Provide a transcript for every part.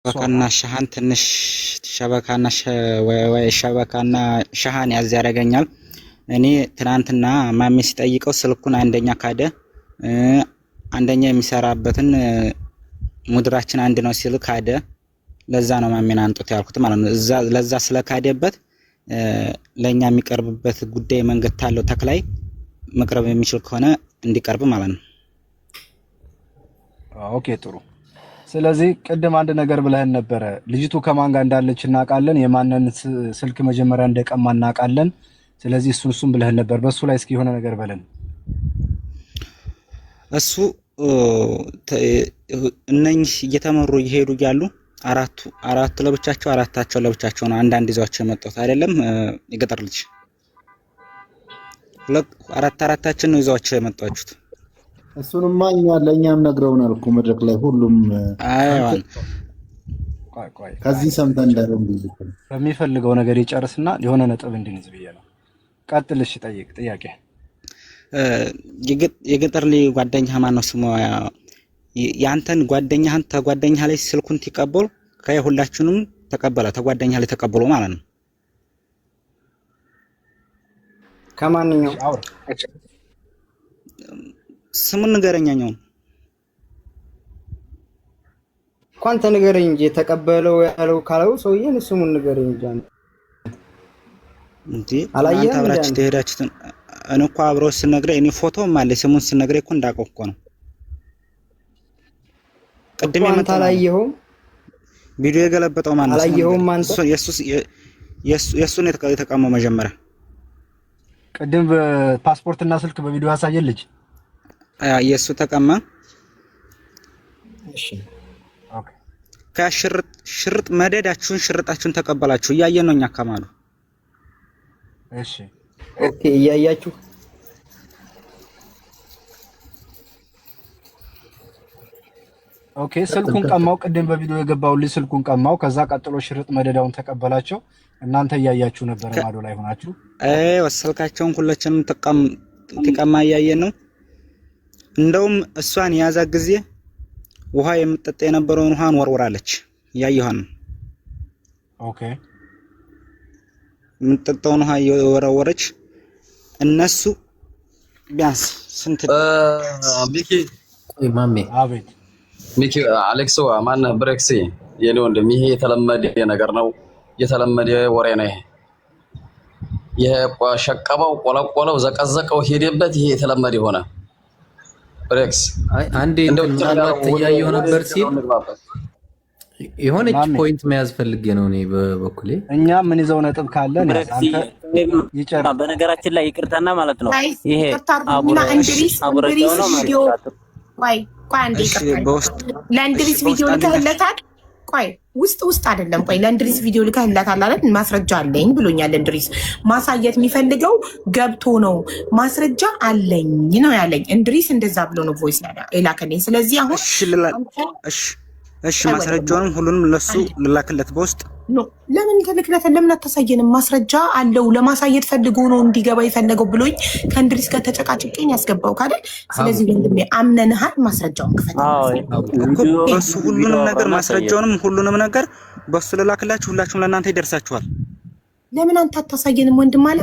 ሸበካና ሻሃን ትንሽ ሸበካና ወይ ሸበካና ሻሃን ያዝ ያደርገኛል። እኔ ትናንትና ማሜ ሲጠይቀው ስልኩን አንደኛ ካደ አንደኛ የሚሰራበትን ሙድራችን አንድ ነው ሲል ካደ። ለዛ ነው ማሜን አንጦት ያልኩት ማለት ነው። ለዛ ስለካደበት ለኛ የሚቀርብበት ጉዳይ መንገድ ታለው ተክላይ መቅረብ የሚችል ከሆነ እንዲቀርብ ማለት ነው። ኦኬ ጥሩ። ስለዚህ ቅድም አንድ ነገር ብለህን ነበረ። ልጅቱ ከማን ጋር እንዳለች እናውቃለን፣ የማንን ስልክ መጀመሪያ እንደቀማ እናውቃለን። ስለዚህ እሱን ብለህን ነበር። በሱ ላይ እስኪ የሆነ ነገር በለን። እሱ እነኚህ እየተመሩ እየሄዱ ያሉ አራቱ ለብቻቸው አራታቸው ለብቻቸው ነው አንዳንድ ይዟቸው የመጡት አይደለም። የገጠር ልጅ አራታችን ነው ይዟቸው የመጣችሁት። እሱንማ ለእኛም ነግረውናል እኮ መድረክ ላይ ሁሉም። አይዋን ከዚህ ሰምተን እንዳለው በሚፈልገው ነገር ይጨርስና የሆነ ነጥብ እንድንይዝ ብዬ ነው። ቀጥልሽ ጥያቄ። የገጠር ልጅ ጓደኛህ ማን ነው ስሙ? ያንተን ጓደኛህን ተጓደኛህ ላይ ስልኩን ተቀበሉ ከሁላችንም ተቀበለ ተጓደኛህ ላይ ተቀበሉ ማለት ነው። ከማንኛው ስሙን ንገረኛኛው ኳንተ ንገረኝ እንጂ ተቀበለው ያለው ካለው ሰውዬን ስሙን ንገረኝ እንጂ አላየህ አብራችሁ ተሄዳችሁት እኔ እኮ አብረው ሲነግረኝ እኔ ፎቶም አለ ስሙን ሲነግረኝ እኮ እንዳውቀው እኮ ነው። ቅድም አንተ አላየኸውም? ቪዲዮ የገለበጠው ማን ነው? አላየኸውም አንተ? የሱን የተቀመመው መጀመሪያ ቅድም በፓስፖርትና ስልክ በቪዲዮ ያሳየን ልጅ የሱ ተቀማ። እሺ ኦኬ። ከሽርጥ መደዳችሁን ሽርጣችሁን ተቀበላችሁ እያየን ነው እኛ ከማሉ። እሺ ኦኬ። እያያችሁ ኦኬ። ስልኩን ቀማው። ቅድም በቪዲዮ የገባው ልጅ ስልኩን ቀማው። ከዛ ቀጥሎ ሽርጥ መደዳውን ተቀበላቸው። እናንተ እያያችሁ ነበር ማዶ ላይ ሆናችሁ። ወሰልካቸውን ሁላችንም ተቀማ እያየን ነው። እንደውም እሷን የያዛ ጊዜ ውሃ የምትጠጣ የነበረውን ውሃን ወርወራለች። ያየኋን ነው። ኦኬ። የምትጠጣውን ውሃ የወረወረች እነሱ ቢያንስ ስንት ሚኪ ቆይ ማሜ አቤት ሚኪ አሌክስ ማን ብሬክሲ የኔ ወንድም ይሄ የተለመደ ነገር ነው። የተለመደ ወሬ ነው። ይሄ ሸቀበው ቆለቆለው ዘቀዘቀው ሄደበት ይሄ የተለመደ ሆነ። ብሬክስ አንዴ ምናልባት እያየሁ ነበር ሲል የሆነች ፖይንት መያዝ ፈልጌ ነው እኔ በበኩሌ። እኛ ምን ይዘው ነጥብ ካለ አንተ ይጨርስ። በነገራችን ላይ ይቅርታና ማለት ነው ይሄ አቡረጃው ነው ማለት ነው። ቆይ አንዴ ለእንድሪስ ቪዲዮ ልከህለታል? ቆይ ውስጥ አይደለም። ቆይ ለእንድሪስ ቪዲዮ ልከህለታል አይደል? ማስረጃ አለኝ ብሎኛል። እንድሪስ ማሳየት የሚፈልገው ገብቶ ነው። ማስረጃ አለኝ ነው ያለኝ። እንድሪስ እንደዛ ብሎ ነው ቮይስ የላከልኝ። ስለዚህ አሁን እሺ ማስረጃውንም ሁሉንም ለሱ ልላክለት በውስጥ ኖ ለምን ከልክለት ለምን አታሳየንም? ማስረጃ አለው ለማሳየት ፈልጎ ነው እንዲገባ የፈለገው ብሎኝ ከእንድሪስ ጋር ተጨቃጭቄኝ ያስገባው ካደል። ስለዚህ ወንድሜ አምነንሃል፣ ማስረጃውን ክፈት። በሱ ሁሉንም ነገር ማስረጃውንም ሁሉንም ነገር በሱ ልላክላችሁ፣ ሁላችሁም ለእናንተ ይደርሳችኋል። ለምን አንተ አታሳየንም ወንድም አለ?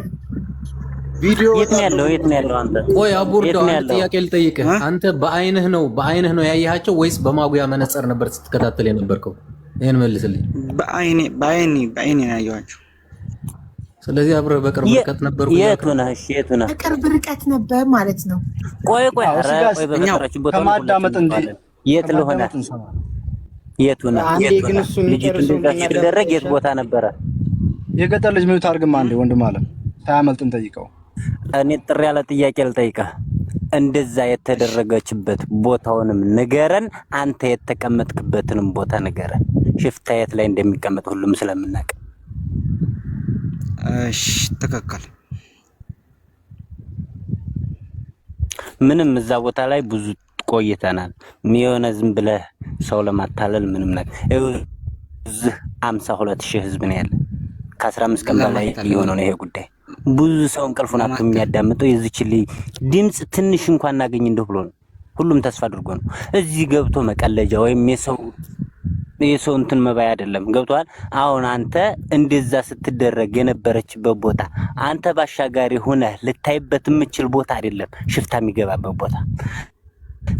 ቪዲዮ የት ነው ያለው? አንተ ቆይ አቡርዶ አንተ ጥያቄ ልጠይቅህ። አንተ በአይንህ ነው ያያያቸው ወይስ በማጉያ መነጽር ነበር ስትከታተል የነበርከው? ይሄን መልስልኝ። በአይኔ ያያያቸው። ስለዚህ አብረህ በቅርብ ርቀት ነበር። የት ሆነህ? እሺ የት ሆነህ? በቅርብ ርቀት ነበር ማለት ነው። ቆይ በመጣራችሁ ቦታ ከማዳመጥ እንጂ የት ለሆነ የት ሆነህ? የት ቦታ ነበረ? የገጠር ልጅ ምን ታርግማ አንዴ ወንድም አለ ታያመልጥን ጠይቀው። እኔ ጥሪ ያለ ጥያቄ ልጠይቅህ። እንደዛ የተደረገችበት ቦታውንም ንገረን፣ አንተ የተቀመጥክበትንም ቦታ ንገረን። ሽፍታ የት ላይ እንደሚቀመጥ ሁሉም ስለምናውቅ። እሺ ተከከለ። ምንም እዛ ቦታ ላይ ብዙ ቆይተናል። የሆነ ዝም ብለህ ሰው ለማታለል ምንም ነገር እዚህ 52,000 ህዝብ ነው ያለ። ከ15 ቀን በላይ የሆነው ነው ይሄ ጉዳይ። ብዙ ሰው እንቅልፉን አጥቶ የሚያዳምጠው የዚች ድምጽ ትንሽ እንኳን እናገኝ እንደው ብሎ ነው። ሁሉም ተስፋ አድርጎ ነው እዚህ ገብቶ መቀለጃ ወይም የሰው የሰው እንትን መባይ አይደለም። ገብቷል። አሁን አንተ እንደዛ ስትደረግ የነበረችበት ቦታ አንተ ባሻጋሪ ሆነህ ልታይበት የምችል ቦታ አይደለም፣ ሽፍታ የሚገባበት ቦታ።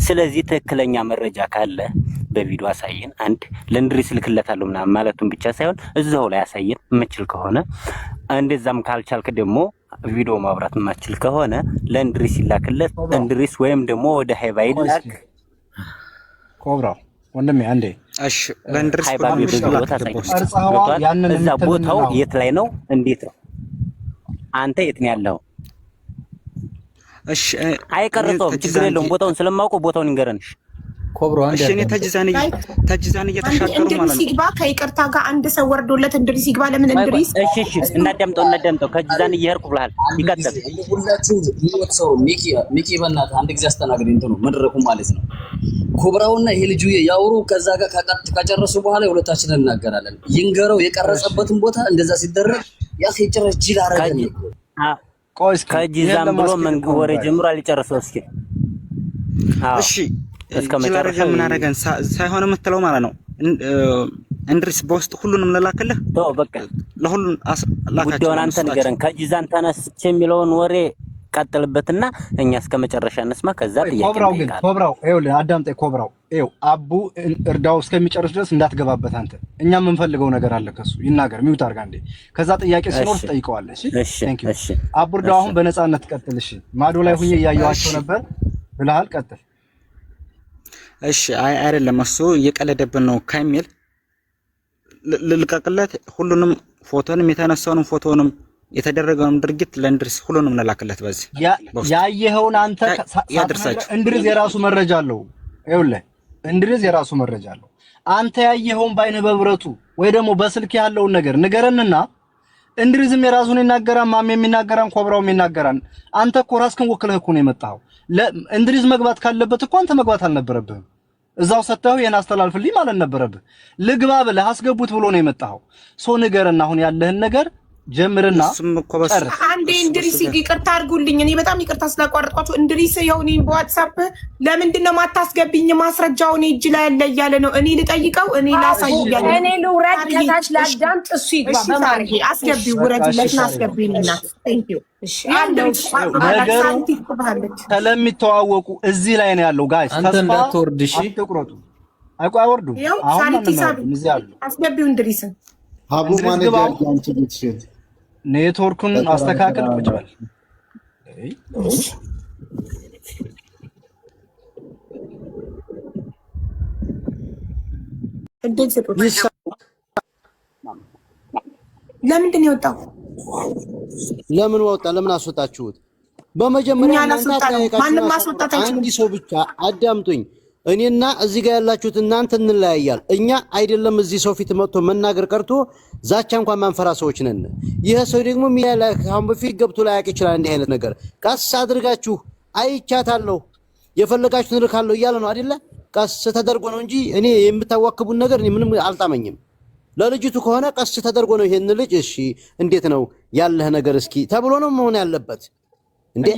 ስለዚህ ትክክለኛ መረጃ ካለ በቪዲዮ አሳየን። አንድ ለእንድሪስ ልክለታለሁ ምናምን ማለቱን ብቻ ሳይሆን እዛው ላይ አሳየን የምችል ከሆነ። እንደዛም ካልቻልክ ደግሞ ቪዲዮ ማብራት የማችል ከሆነ ለእንድሪስ ይላክለት። እንድሪስ ወይም ደግሞ ወደ ሃይባ ይላክ። ኮብራው ወንድሜ አንዴ እሺ፣ ለእንድሪስ ሃይባ እዛ ቦታው የት ላይ ነው? እንዴት ነው? አንተ የት ነው ያለው? እሺ፣ አይቀርጸውም፣ ችግር የለውም። ቦታውን ስለማውቀው ቦታውን ይንገረንሽ። ኮብሮ አንዴ እሺ፣ እኔ ተጅዛን እየተሻገሩ ማለት ነው። ሲግባ ከይቅርታ ጋር አንድ ሰው ወርዶለት እንድሪስ ይግባ። ለምን እንድሪስ? እሺ፣ እናዳምጠው። ከጅዛን እየሄድኩ ብለሃል። ይቀጥል። ሁላችሁ ሊወት ሰው ሚኪ በእናትህ አንድ ጊዜ አስተናግድ። እንትኑ መድረኩ ማለት ነው። ኮብራውና ይሄ ልጁ ያውሩ። ከዛ ጋር ከጨረሱ በኋላ የሁለታችንን እናገራለን። ይንገረው የቀረጸበትን ቦታ እንደዛ ሲደረግ ያ ጭራሽ ጅል አረገኝ። ቆይስ ከጂዛን ብሎ ምን ወሬ ጀምሯል። ሊጨርሰው እስኪ። እሺ እስከ መጨረሻ ምን አደረገን ሳይሆን የምትለው ማለት ነው። እንድሪስ በውስጥ ሁሉንም ልላክልህ። ተው በቃ ለሁሉም ላካቸው። ጉዳዩን አንተ ንገረን። ከጂዛን ተነስቼ የሚለውን ወሬ ቀጥልበትና እኛ እስከ መጨረሻ እንስማ። ከዛ ጥያቄ ኮብራው ይኸውልህ፣ አዳምጠኝ። ኮብራው ይኸው አቡ እርዳው እስከሚጨርስ ድረስ እንዳትገባበት አንተ። እኛ የምንፈልገው ነገር አለ ከሱ ይናገር። ሚውት አድርጋ እንዴ። ከዛ ጥያቄ ሲኖር ትጠይቀዋለህ። እሺ ቴንክ ዩ። አቡ እርዳው አሁን በነፃነት ቀጥል። እሺ ማዶ ላይ ሁኜ እያየኋቸው ነበር ብለሃል። ቀጥል። እሺ አይደለም እሱ እየቀለደብን ነው ከሚል ልልቀቅለት። ሁሉንም ፎቶንም የተነሳውንም ፎቶንም የተደረገውን ድርጊት ለእንድሪስ ሁሉንም እንላክለት። በዚህ ያየኸውን አንተ ያድርሳችሁ። እንድሪስ የራሱ መረጃ አለው። ይኸውልህ እንድሪስ የራሱ መረጃ አለው። አንተ ያየኸውን በአይንህ በብረቱ ወይ ደግሞ በስልክ ያለውን ነገር ንገረንና እንድሪስም የራሱን ይናገራል፣ ማም የሚናገራን፣ ኮብራውም ይናገራን። አንተ እኮ ራስህን ወክለህ እኮ ነው የመጣኸው። እንድሪስ መግባት ካለበት እኮ አንተ መግባት አልነበረብህም። እዛው ሰጥተው ይሄን አስተላልፍልኝ ማለት ነበረብህ። ልግባ ብለህ አስገቡት ብሎ ነው የመጣኸው። ሶ ንገረና አሁን ያለህን ነገር ጀምርና አንዴ እንድሪስ ይቅርታ አድርጉልኝ። እኔ በጣም ይቅርታ ስላቋረጥኳችሁ። እንድሪስ ይኸው እኔን በዋትሳፕ ለምንድን ነው ማታስገብኝ? ማስረጃው እኔ እጅ ላይ ያለ እያለ ነው። እኔ ልጠይቀው፣ እኔ ላሳይ እያለ እኔ ልውረድ ከታች ላዳምጥ፣ እሱ ይግባ። በማርጌ አስገቢው፣ ውረድለትና አስገቢልኝና ቴንክ ዩ። እሺ ስለሚተዋወቁ እዚህ ላይ ነው ያለው። ጋይስ አንተ እንዳትወርድ እሺ፣ አትቁረጡ። አይወርዱ። አሁን እዚህ አሉ። አስገቢው እንድሪስን ሀቡ ማኔጅ አንቺ ልትሽት ኔትወርኩን አስተካክል። ቁጭ በል። ለምንድን ነው የወጣው? ለምን ወጣ? ለምን አስወጣችሁት? በመጀመሪያ ማንም ማስወጣት አይችልም። አንድ ሰው ብቻ አዳምጡኝ። እኔና እዚህ ጋር ያላችሁት እናንተ እንለያያል። እኛ አይደለም እዚህ ሰው ፊት መጥቶ መናገር ቀርቶ ዛቻ እንኳን ማንፈራ ሰዎች ነን። ይሄ ሰው ደግሞ አሁን በፊት ገብቶ ላያውቅ ይችላል። እንዲህ አይነት ነገር ቀስ አድርጋችሁ አይቻታለሁ የፈለጋችሁትን ልካለሁ እያለ ነው አይደለ? ቀስ ተደርጎ ነው እንጂ እኔ የምታዋክቡን ነገር እኔ ምንም አልጣመኝም። ለልጅቱ ከሆነ ቀስ ተደርጎ ነው ይሄን ልጅ እሺ እንዴት ነው ያለህ ነገር እስኪ ተብሎ ነው መሆን ያለበት። እንዴ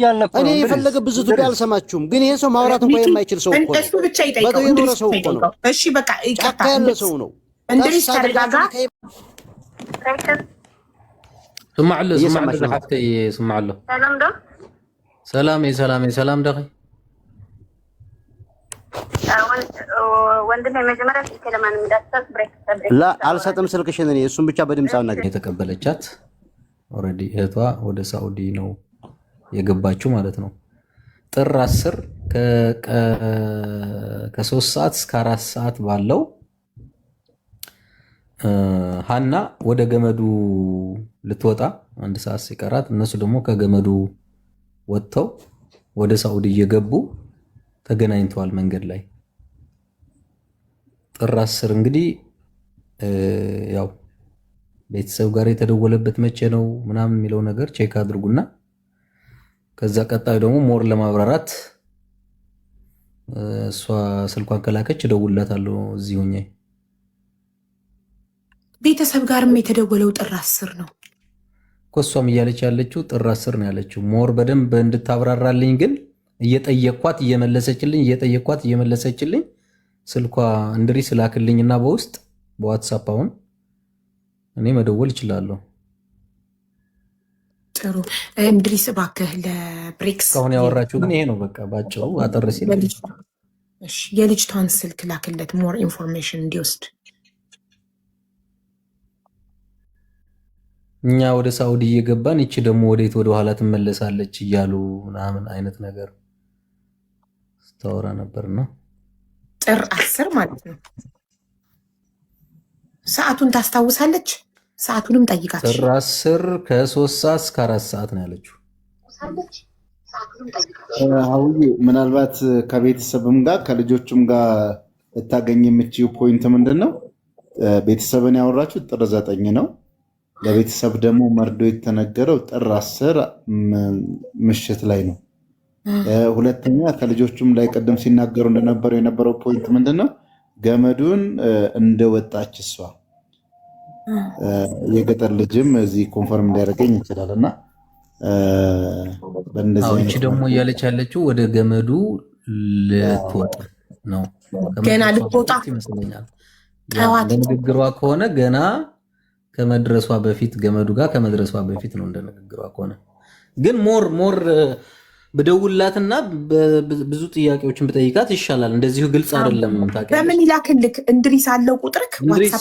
እኔ የፈለገ ብዙ ትብ አልሰማችሁም፣ ግን ይሄ ሰው ማውራት እንኳን የማይችል ሰው እኮ እሱ ብቻ ይጠይቀው። እንድሪስ ሰው እኮ ነው። እሺ በቃ ይቀጣ ያለ ሰው ነው። እንድሪስ ተረጋጋ። ስማዕለ ሐፍተይ ስማዕለ ሰላም ደኺ ወንድሜ መጀመሪያ ስለማንም እንዳትሰጥ ብሬክ ላ አልሰጥም ስልክሽን። እኔ እሱን ብቻ በድምጽ አናገር የተቀበለቻት ኦሬዲ እህቷ ወደ ሳኡዲ ነው የገባችው ማለት ነው። ጥር 10 ከ3 ሰዓት እስከ 4 ሰዓት ባለው ሀና ወደ ገመዱ ልትወጣ 1 ሰዓት ሲቀራት እነሱ ደግሞ ከገመዱ ወጥተው ወደ ሳኡዲ እየገቡ ተገናኝተዋል መንገድ ላይ። ጥር 10 እንግዲህ ያው ቤተሰብ ጋር የተደወለበት መቼ ነው ምናምን የሚለው ነገር ቼክ አድርጉና ከዛ ቀጣዩ ደግሞ ሞር ለማብራራት እሷ ስልኳን ከላከች እደውልላታለሁ። እዚህ ሆኜ ቤተሰብ ጋርም የተደወለው ጥር 10 ነው እኮ እሷም እያለች ያለችው ጥር 10 ነው ያለችው። ሞር በደንብ እንድታብራራልኝ ግን እየጠየቅኳት እየመለሰችልኝ ስልኳ እንድሪስ ላክልኝና በውስጥ በዋትስአፕ አሁን እኔ መደወል እችላለሁ። ጥሩ እንድሪስ እባክህ ለብሬክስ አሁን ያወራችሁ ግን ይሄ ነው በቃ ባጭሩ አጠር ሲል እሺ የልጅቷን ስልክ ላክለት ሞር ኢንፎርሜሽን እንዲወስድ። እኛ ወደ ሳውዲ እየገባን እቺ ደግሞ ወዴት ወደ ኋላ ትመለሳለች እያሉ ምናምን አይነት ነገር ስታወራ ነበርና ጥር 10 ማለት ነው። ሰዓቱን ታስታውሳለች? ሰዓቱንም ጠይቃት። ጥር 10 ከ3 ሰዓት እስከ 4 ሰዓት ነው ያለችው። አውዬ ምናልባት ከቤተሰብም ጋር ከልጆቹም ጋር ልታገኝ የምችው ፖይንት ምንድነው? ቤተሰብን ያወራችሁ ጥር 9 ነው። ለቤተሰብ ደግሞ መርዶ የተነገረው ጥር 10 ምሽት ላይ ነው። ሁለተኛ ከልጆቹም ላይ ቀደም ሲናገሩ እንደነበረው የነበረው ፖይንት ምንድነው? ገመዱን እንደወጣች እሷ የገጠር ልጅም እዚህ ኮንፈርም ሊያደርገኝ ይችላል እና እቺ ደግሞ እያለች ያለችው ወደ ገመዱ ልትወጣ ነው። ገና ልትወጣ ይመስለኛል። እንደንግግሯ ከሆነ ገና ከመድረሷ በፊት ገመዱ ጋር ከመድረሷ በፊት ነው እንደንግግሯ ከሆነ። ግን ሞር በደውላትና ብዙ ጥያቄዎችን በጠይቃት ይሻላል። እንደዚሁ ግልጽ አይደለም። ታውቂያለሽ። በምን ይላክልክ? እንድሪስ አለው ቁጥርክ? እንድሪስ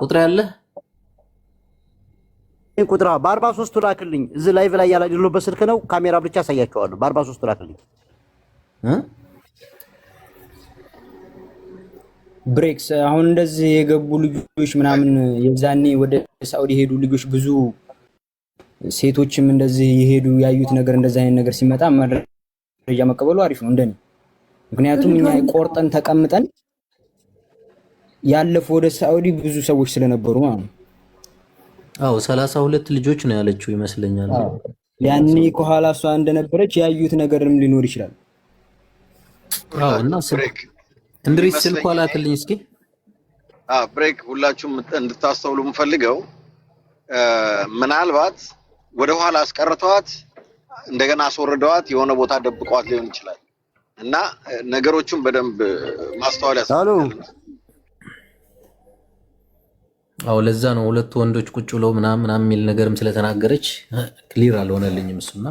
ቁጥር ያለ ቁጥራ በ43 ላክልኝ። እዚህ ላይቭ ላይ ያላደለው በስልክ ነው። ካሜራ ብቻ ያሳያቸዋለሁ። በ43 ላክልኝ። ብሬክስ አሁን እንደዚህ የገቡ ልጆች ምናምን የዛኔ ወደ ሳውዲ ሄዱ ልጆች ብዙ ሴቶችም እንደዚህ የሄዱ ያዩት ነገር እንደዚህ አይነት ነገር ሲመጣ መረጃ መቀበሉ አሪፍ ነው እንደኔ። ምክንያቱም እኛ ቆርጠን ተቀምጠን ያለፉ ወደ ሳውዲ ብዙ ሰዎች ስለነበሩ ማለት ነው። 32 ልጆች ነው ያለችው ይመስለኛል። ያኔ ከኋላ እሷ እንደነበረች ያዩት ነገርም ሊኖር ይችላል። እና እንድሪስ ስልኳ ላክልኝ እስኪ። ብሬክ ሁላችሁም እንድታስተውሉ የምፈልገው ምናልባት ወደ ኋላ አስቀርተዋት እንደገና አስወርደዋት የሆነ ቦታ ደብቀዋት ሊሆን ይችላል እና ነገሮቹን በደንብ ማስተዋል ያስፈልጋል። ለዛ ነው ሁለቱ ወንዶች ቁጭ ብለው ምናምን የሚል ነገርም ስለተናገረች ክሊር አልሆነልኝም እሱና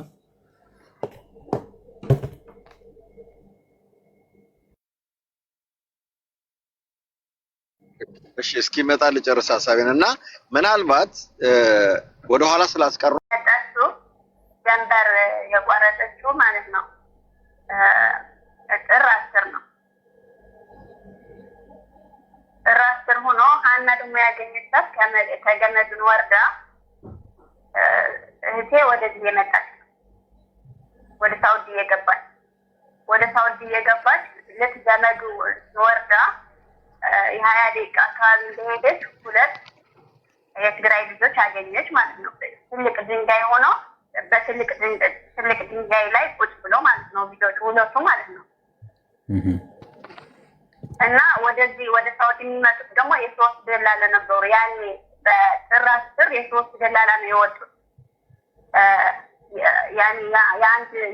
እሺ እስኪመጣ ልጨርስ ሐሳቤን እና ምናልባት ወደ ኋላ ስላስቀሩ ጀንበር የቆረጠችው ማለት ነው ጥር 10 ነው። ጥር 10 ሆኖ ሀና ደግሞ ያገኘቻት ከገመዱን ወርዳ እህቴ ወደዚህ የመጣች ወደ ሳውዲ የገባች ልክ ገመዱ ወርዳ የ20 ደቂቃ አካባቢ እንደሄደች ሁለት የትግራይ ልጆች አገኘች ማለት ነው። ትልቅ ድንጋይ ሆኖ በትልቅ ድንጋይ ላይ ቁጭ ብሎ ማለት ነው ልጆቹ ሁለቱ ማለት ነው። እና ወደዚህ ወደ ሳውዲ የሚመጡት ደግሞ የሶስት ደላላ ነበሩ። ያኔ በጥር 10 የሶስት ደላላ ነው የወጡት። ያኔ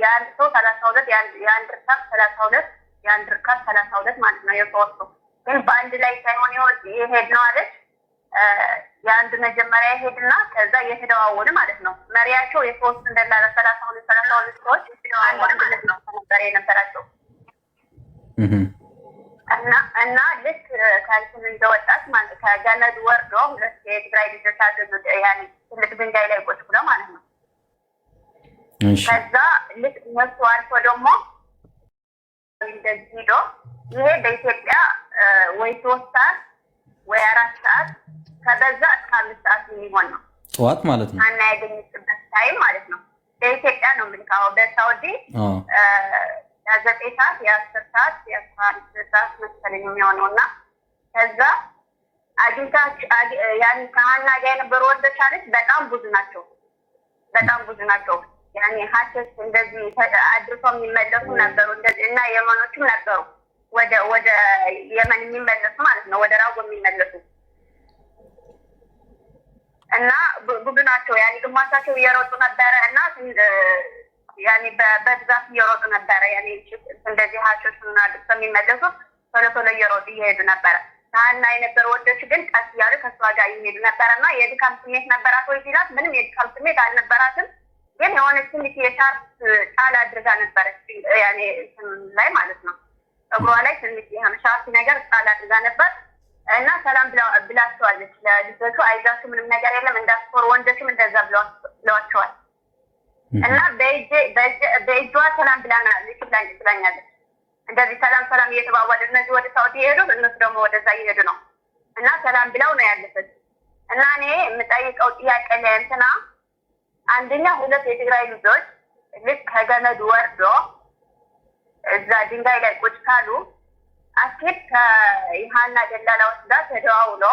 የአንድ ሰው 32 የአንድ ርካብ 32 የአንድ ርካብ 32 ማለት ነው የሶስቱ ግን በአንድ ላይ ሳይሆን የሄድ ነው አለች። የአንድ መጀመሪያ ይሄድና ከዛ የተደዋወሉ ማለት ነው። መሪያቸው የሶስት ደላላ 32 ሰዎች አንድ ነው ነበር የነበራቸው። እና ልክ ከእንትን እንደወጣች ማለት ከገመድ ወርዶ ሁለት የትግራይ ልጆች አገኙ። ያኔ ትልቅ ድንጋይ ላይ ቁጭ ብለው ማለት ነው። ከዛ ልክ እነሱ አልፎ ደግሞ እንደዚህ ሄዶ ይሄ በኢትዮጵያ ወይ 3 ሰዓት ወይ 4 ሰዓት ከበዛ እስከ 5 ሰዓት የሚሆን ነው። ጠዋት ማለት ነው። ሀና ያገኘችበት ታይም ማለት ነው። በኢትዮጵያ ነው የምልካው። በሳውዲ 9 ሰዓት፣ 10 ሰዓት፣ 11 ሰዓት መሰለኝ የሚሆነው እና ከዛ አግኝታች ያን ከሀና ጋር የነበሩ ወንዶች አለች በጣም ብዙ ናቸው። ያኔ ሀሰስ እንደዚህ አድርሰው የሚመለሱ ነበሩ እንደዚህ እና የመኖችም ነበሩ ወደ የመን የሚመለሱ ማለት ነው፣ ወደ ራጎ የሚመለሱ እና ብዙ ናቸው። ያኔ ግማሻቸው እየሮጡ ነበረ እና ያኔ በብዛት እየሮጡ ነበረ። ያኔ እንደዚህ ሀሾች እና አድርሰው የሚመለሱ ቶሎ እየሮጡ እየሄዱ ነበረ። ታና የነበሩ ወንዶች ግን ቀስ እያሉ ከሷ ጋር ይሄዱ ነበርና የድካም ስሜት ነበራት ወይ ሲላት ምንም የድካም ስሜት አልነበራትም። ግን የሆነ ትንሽ የሻርፕ ጣል አድርጋ ነበረች ያኔ ላይ ማለት ነው። እግሯ ላይ ትንሽ የሆነ ሻርፕ ነገር ጣል አድርጋ ነበር እና ሰላም ብላቸዋለች ለልጆቹ። አይዛችሁ ምንም ነገር የለም እንዳትፈሩ፣ ወንዶችም እንደዛ ብለዋቸዋል። እና በእጇ ሰላም ብላኛለች። እንደዚህ ሰላም እየተባባሉ እነዚህ ወደ ሳውዲ ይሄዱ፣ እነሱ ደግሞ ወደዛ ይሄዱ ነው እና ሰላም ብለው ነው ያለበት። እና እኔ የምጠይቀው ጥያቄ ለእንትና አንደኛ ሁለት የትግራይ ልጆች ልክ ከገመዱ ወርዶ እዛ ድንጋይ ላይ ቁጭ ካሉ አስኬት ከሀና ደላላዎች ጋር ተደዋውሎ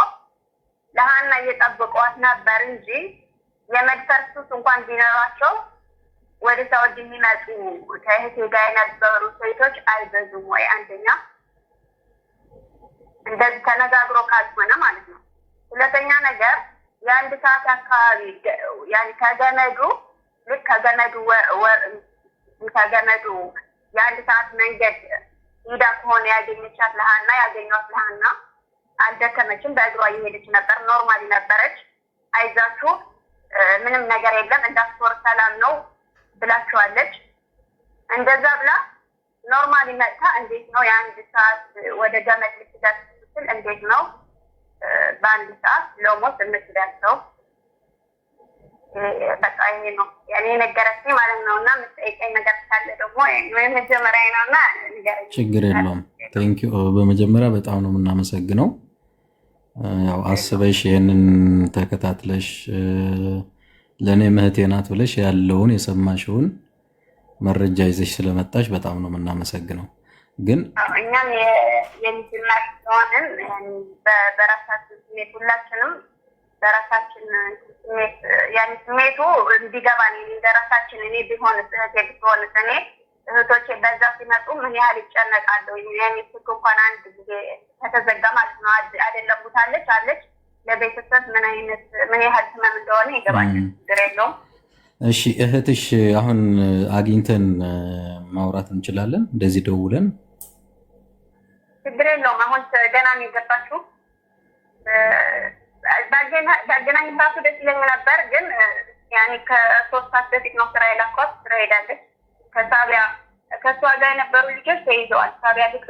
ለሀና እየጠበቋት ነበር እንጂ የመድፈር ሱስ እንኳን ቢኖራቸው ወደ ሳውዲ የሚመጡ ከእህቴ ጋር የነበሩ ሴቶች አይበዙም ወይ? አንደኛ እንደዚህ ተነጋግሮ ካልሆነ ማለት ነው። ሁለተኛ ነገር የአንድ ሰዓት አካባቢ ያኔ ከገመዱ ልክ ከገመዱ የአንድ ሰዓት መንገድ ሂዳ ከሆነ ያገኘቻት ለሀና ያገኟት ለሀና አልደከመችም። በእግሯ እየሄደች ነበር። ኖርማሊ ነበረች። አይዛችሁ ምንም ነገር የለም እንዳትወር ሰላም ነው ብላችኋለች። እንደዛ ብላ ኖርማሊ መጣ። እንዴት ነው የአንድ ሰዓት ወደ ገመድ ልትደርስ ስትል እንዴት ነው በአንድ ሰዓት ለሞት የምትደርሰው? በቃ ይሄ ነው ያኔ ነገረችኝ ማለት ነው። እና የምትጠይቀኝ ነገር ካለ ደግሞ መጀመሪያ ነውና ንገረኝ። ችግር የለውም። ቴንኪዩ። በመጀመሪያ በጣም ነው የምናመሰግነው። ያው አስበሽ ይህንን ተከታትለሽ ለእኔ እህቴ ናት ብለሽ ያለውን የሰማሽውን መረጃ ይዘሽ ስለመጣሽ በጣም ነው የምናመሰግነው። ግን እኛም የልጅና ሲሆንን በራሳችን ስሜት ሁላችንም በራሳችን ስሜት ያን ስሜቱ እንዲገባን እንደራሳችን እኔ ቢሆን እህቴ ብትሆን እኔ እህቶቼ በዛ ሲመጡ ምን ያህል ይጨነቃለሁ። የኔ ስልክ እንኳን አንድ ጊዜ ከተዘጋ ማለት ነው አይደለም ቦታለች አለች ለቤተሰብ ምን ያህል ህመም እንደሆነ ይገባኛል። ችግር የለውም። እሺ እህትሽ አሁን አግኝተን ማውራት እንችላለን? እንደዚህ ደውለን? ችግር የለውም። አሁን ገና ነው የገባችው። ባገናኝባችሁ ደስ ይለኝ ነበር፣ ግን ያኔ ከ3 ሰዓት በፊት ነው ስራ የላኳት። ስራ ሄዳለች። ከእሷ ጋር የነበሩ ልጆች ተይዘዋል። ሳቢያ ልክ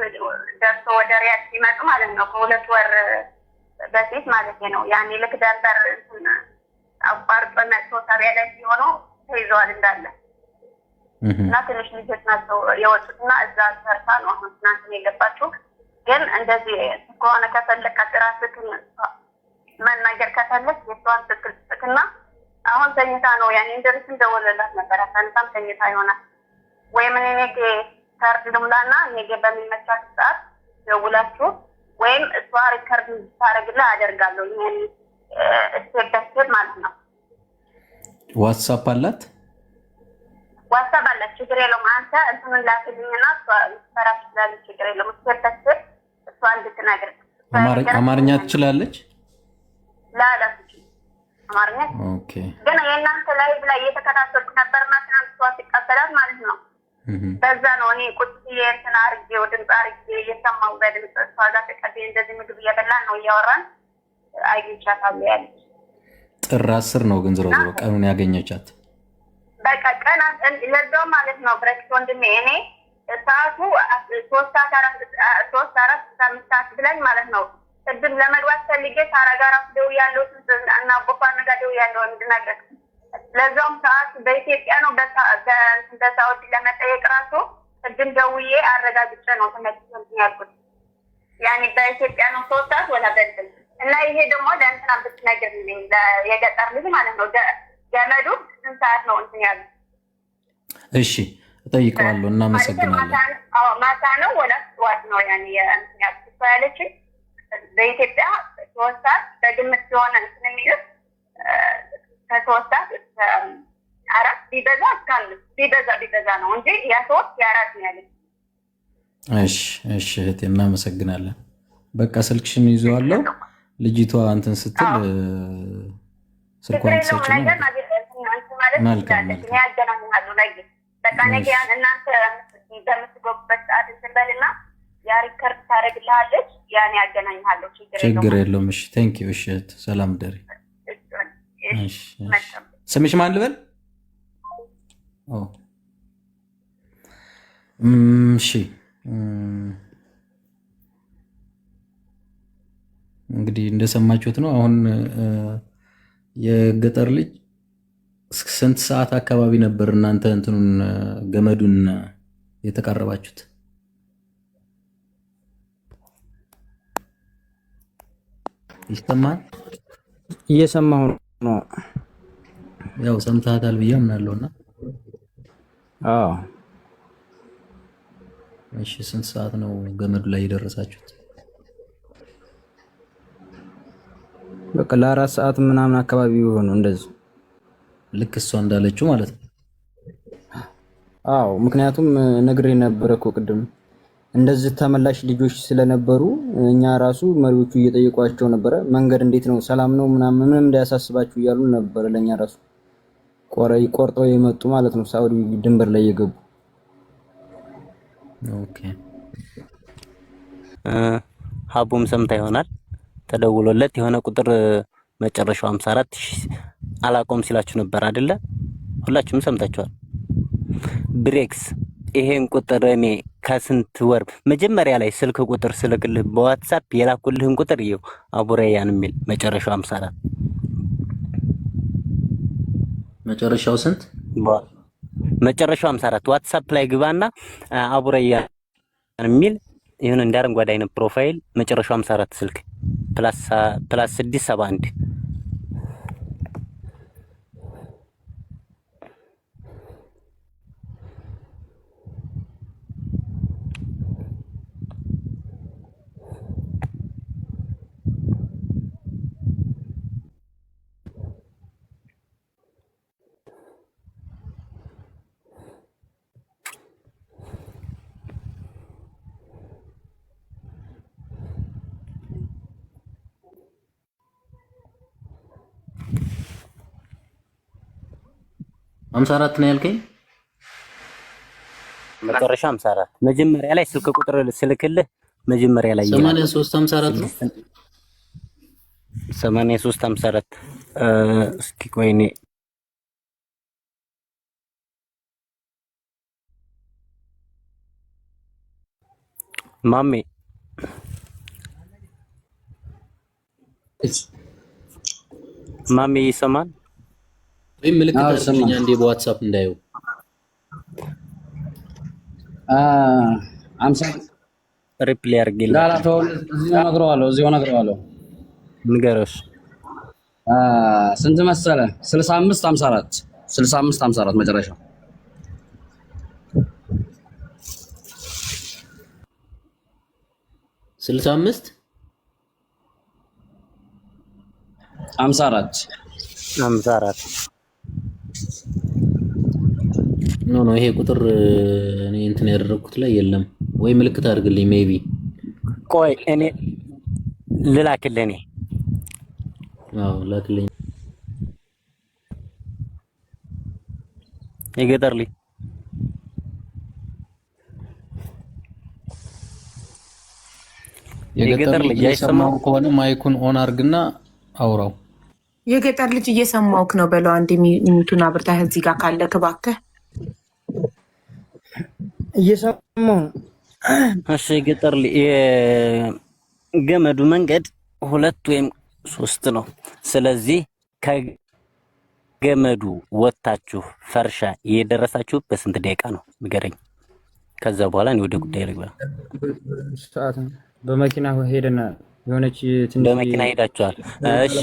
ደርሶ ወደ ሪያድ ሲመጡ ማለት ነው ከ2 ወር በፊት ማለት ነው። ያኔ ልክ ደንበር አቋርጦ መጥቶ ሳቢያ ላይ ሲሆኑ ተይዘዋል እንዳለ እና ትንሽ ልጆች ናቸው የወጡት እና እዛ ሰርታ ነው አሁን ትናንት ነው የገባችው። ግን እንደዚህ ከሆነ ከፈለግ ራስህን መናገር ከፈለግ የሷን ትክክል ትክክልና አሁን ተኝታ ነው ያኔ እንደርስ እንደወለላት ነበር። አሳንታም ተኝታ ይሆናል ወይ ምን ነገ ካርድ ልሙላና ነገ በሚመቻት ሰዓት ደውላችሁ ወይም እሷ ሪከርድ ታረግልህ አደርጋለሁ። ይሄን ስቴፕ ማለት ነው። ዋትስአፕ አላት? ዋትስአፕ አላት። ችግር የለውም። አንተ እንትምን ላክልኝና እሷ ሰራች ትላለች። ችግር የለውም። ስቴፕ እሷ እንድትነግር። አማርኛ ትችላለች? ላላች አማርኛ ኦኬ። ግን የእናንተ ላይ ብላ እየተከታተልኩ ነበርና ትናንት እሷ ሲቀበላት ማለት ነው። በዛ ነው እኔ ቁጭ እንትን አድርጌ ድምፅ አድርጌ እየሰማሁ በድምፅ እሷ ጋር ተቀቤ እንደዚህ ምግብ እየበላን ነው እያወራን አግኝቻታለሁ ያለች። ጥር 10 ነው ግን ዞሮ ዞሮ ቀኑን ያገኘቻት። በቃ ቀን ለዛው ማለት ነው ብረክት ወንድሜ። እኔ ሰዓቱ 3 4 5 ሰዓት ብላኝ ማለት ነው። ቅድም ለመግባት ፈልጌ ሳራ ጋር ደውያለሁ እና ቦፋን ጋር ደውያለሁ እንድናገር። ለዛውም ሰዓት በኢትዮጵያ ነው በሳውዲ ለመጠየቅ ራሱ ቅድም ደውዬ አረጋግጬ ነው ተመልሶ ያልኩት። ያኔ በኢትዮጵያ ነው 3 ሰዓት ወላ በእንትን እና ይሄ ደግሞ ለእንትና ብትነግርልኝ የገጠር ልጅ ማለት ነው ገመዱ ስንት ሰዓት ነው እንትን ያሉ? እሺ እጠይቀዋለሁ። እናመሰግናለን። ማታ ነው ወላ ጠዋት ነው ያኔ እንትን ያልኩት ያለችኝ። በኢትዮጵያ 3 ሰዓት በግምት ሲሆን እንትን የሚሉት ከ3 ሰዓት እስከ 4 ቢበዛ እስከ 5 ቢበዛ ነው እንጂ ያ3 ያ4 ነው ያለች። እሺ እህቴ እናመሰግናለን። በቃ ስልክሽን ይዘዋለሁ። ልጅቷ እንትን ስትል ስልኳን ትሰጪ ነው። መልካም ያገናኛሉ። በቃ ነገ እናንተ በምትገቡበት ሰዓት እንትን በልና ያ ሪከርድ ታደርግልሃለች። ያን ያገናኝሃለሁ። ችግር የለውም። እሺ ቴንክ ዩ። እሺ ሰላም ደሪ። እሺ ስምሽ ማን ልበል? እሺ እንግዲህ እንደሰማችሁት ነው። አሁን የገጠር ልጅ ስንት ሰዓት አካባቢ ነበር እናንተ እንትኑን ገመዱን የተቃረባችሁት? ይሰማል? እየሰማሁ ነው። ያው ሰምተሃታል ብዬ አምናለሁና። አዎ። እሺ ስንት ሰዓት ነው ገመዱ ላይ የደረሳችሁት? በቃ ለ4 ሰዓት ምናምን አካባቢ ሆኖ እንደዚህ ልክ እሷ እንዳለችው ማለት ነው። አዎ ምክንያቱም ነግሬ ነበር እኮ ቅድም እንደዚህ ተመላሽ ልጆች ስለነበሩ እኛ ራሱ መሪዎቹ እየጠየቋቸው ነበረ። መንገድ እንዴት ነው ሰላም ነው ምናምን ምንም እንዳያሳስባችሁ እያሉ ነበር። ለኛ ራሱ ቆርጠው የመጡ ማለት ነው ሳውዲ ድንበር ላይ የገቡ። ኦኬ ሀቡም ሰምታ ይሆናል ተደውሎለት የሆነ ቁጥር መጨረሻው 54 አላቆም ሲላችሁ ነበር አይደለ? ሁላችሁም ሰምታችኋል። ብሬክስ ይሄን ቁጥር እኔ ከስንት ወር መጀመሪያ ላይ ስልክ ቁጥር ስልክልህ በዋትስአፕ የላኩልህን ቁጥር ይኸው አቡረያን የሚል መጨረሻው 54 መጨረሻው ስንት? መጨረሻው 54 ዋትስአፕ ላይ ግባና አቡረያን የሚል ይሁን እንደ አረንጓዴ አይነት ፕሮፋይል መጨረሻው 54 ስልክ ፕላስ 671 54 ነው ያልከኝ? መጨረሻ 54 መጀመሪያ ላይ ስልክ ቁጥር ስልክልህ መጀመሪያ ላይ 83 54 ነው 83 54 እስኪ ቆይኔ ማሜ ይሰማል? ምልክት አድርግልኝ አንዴ በዋትስአፕ እንዳየው። 50 ሪፕላይ አድርግልኝ። ላላተው እዚሁ ነግረዋለሁ። ንገረሽ። ስንት መሰለ? 65 54 65 54 መጨረሻው 65 54 ኖ ይሄ ቁጥር እኔ እንትን ያደረኩት ላይ የለም ወይ? ምልክት አድርግልኝ። ሜቢ ቆይ እኔ ልላክልህ። አዎ ላክልኝ። የገጠር ልጅ የገጠር ልጅ እየሰማው ከሆነ ማይኩን ኦን አድርግና አውራው። የገጠር ልጅ እየሰማውክ ነው በለው። አንድ ሚኒቱን አብርታህ እዚህ ጋር ካለ እባክህ እየሰማው። እሺ የገጠር ልጅ የገመዱ መንገድ 2 ወይም 3 ነው። ስለዚህ ከገመዱ ወጣችሁ ፈርሻ የደረሳችሁ በስንት ደቂቃ ነው ንገረኝ። ከዛ በኋላ እኔ ወደ ጉዳይ ልግባ። በመኪና ሄደና የሆነች ትንሽ በመኪና ሄዳችኋል። እሺ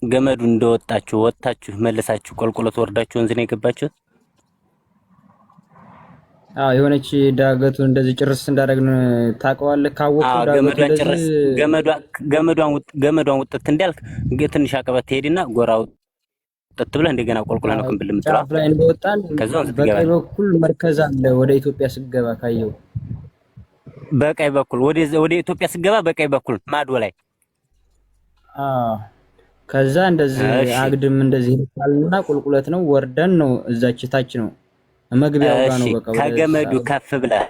ገመዱን እንደወጣችሁ ወጣችሁ መልሳችሁ ቆልቆሎት ወርዳችሁ ወንዝ ነው የገባችሁት? አዎ የሆነች ዳገቱን እንደዚህ ጭርስ እንዳደረግን ታውቀዋለህ? ካወቅኩ ገመዷን ጭርስ ገመዷን ውጥት እንዳልክ ትንሽ አቀበት ትሄድና ጎራው ውጥት ብለህ እንደገና ቆልቆላ ነው ክንብል ምጥራ ጫፍ ላይ እንደወጣን በቀኝ በኩል መርከዝ አለ። ወደ ኢትዮጵያ ስገባ ካየው በቀኝ በኩል ወደ ኢትዮጵያ ስገባ በቀኝ በኩል ማዶ ላይ ከዛ እንደዚህ አግድም እንደዚህ ይልካልና ቁልቁለት ነው ወርደን ነው እዛች ታች ነው መግቢያው ጋር ነው በቃ ከገመዱ ከፍ ብለህ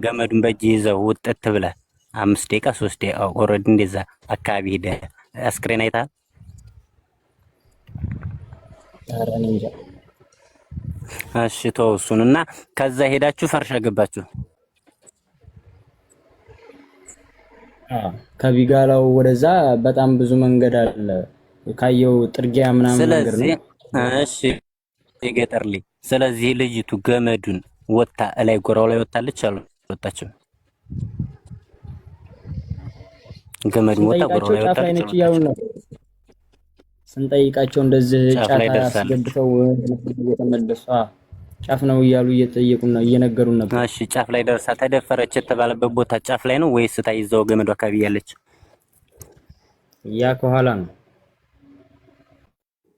ገመዱን በእጅ ይዘው ውጥት ብለህ 5 ደቂቃ 3 ደቂቃ ኦልሬዲ እንደዛ አካባቢ ሄደህ አስክሬን አይተሃል? እሺ ተው እሱንና ከዛ ሄዳችሁ ፈርሻ ገባችሁ። ከቢጋላው ወደዛ በጣም ብዙ መንገድ አለ ካየው ጥርጊያ ምናምን ነገር ነው። እሺ የገጠር ልጅ ስለዚህ ልጅቱ ገመዱን ወጣ ላይ ጎራው ላይ ወጣለች አልወጣችም? ገመዱን ወጣ ጎራው ላይ ወጣለች ነው ስንጠይቃቸው እንደዚህ ጫፍ አስገብተው የተመለሱ ጫፍ ነው እያሉ እየጠየቁና እየነገሩን ነበር። እሺ ጫፍ ላይ ደርሳ ተደፈረች የተባለበት ቦታ ጫፍ ላይ ነው ወይስ ታይዘው ገመዱ አካባቢ ያለች? ያ ከኋላ ነው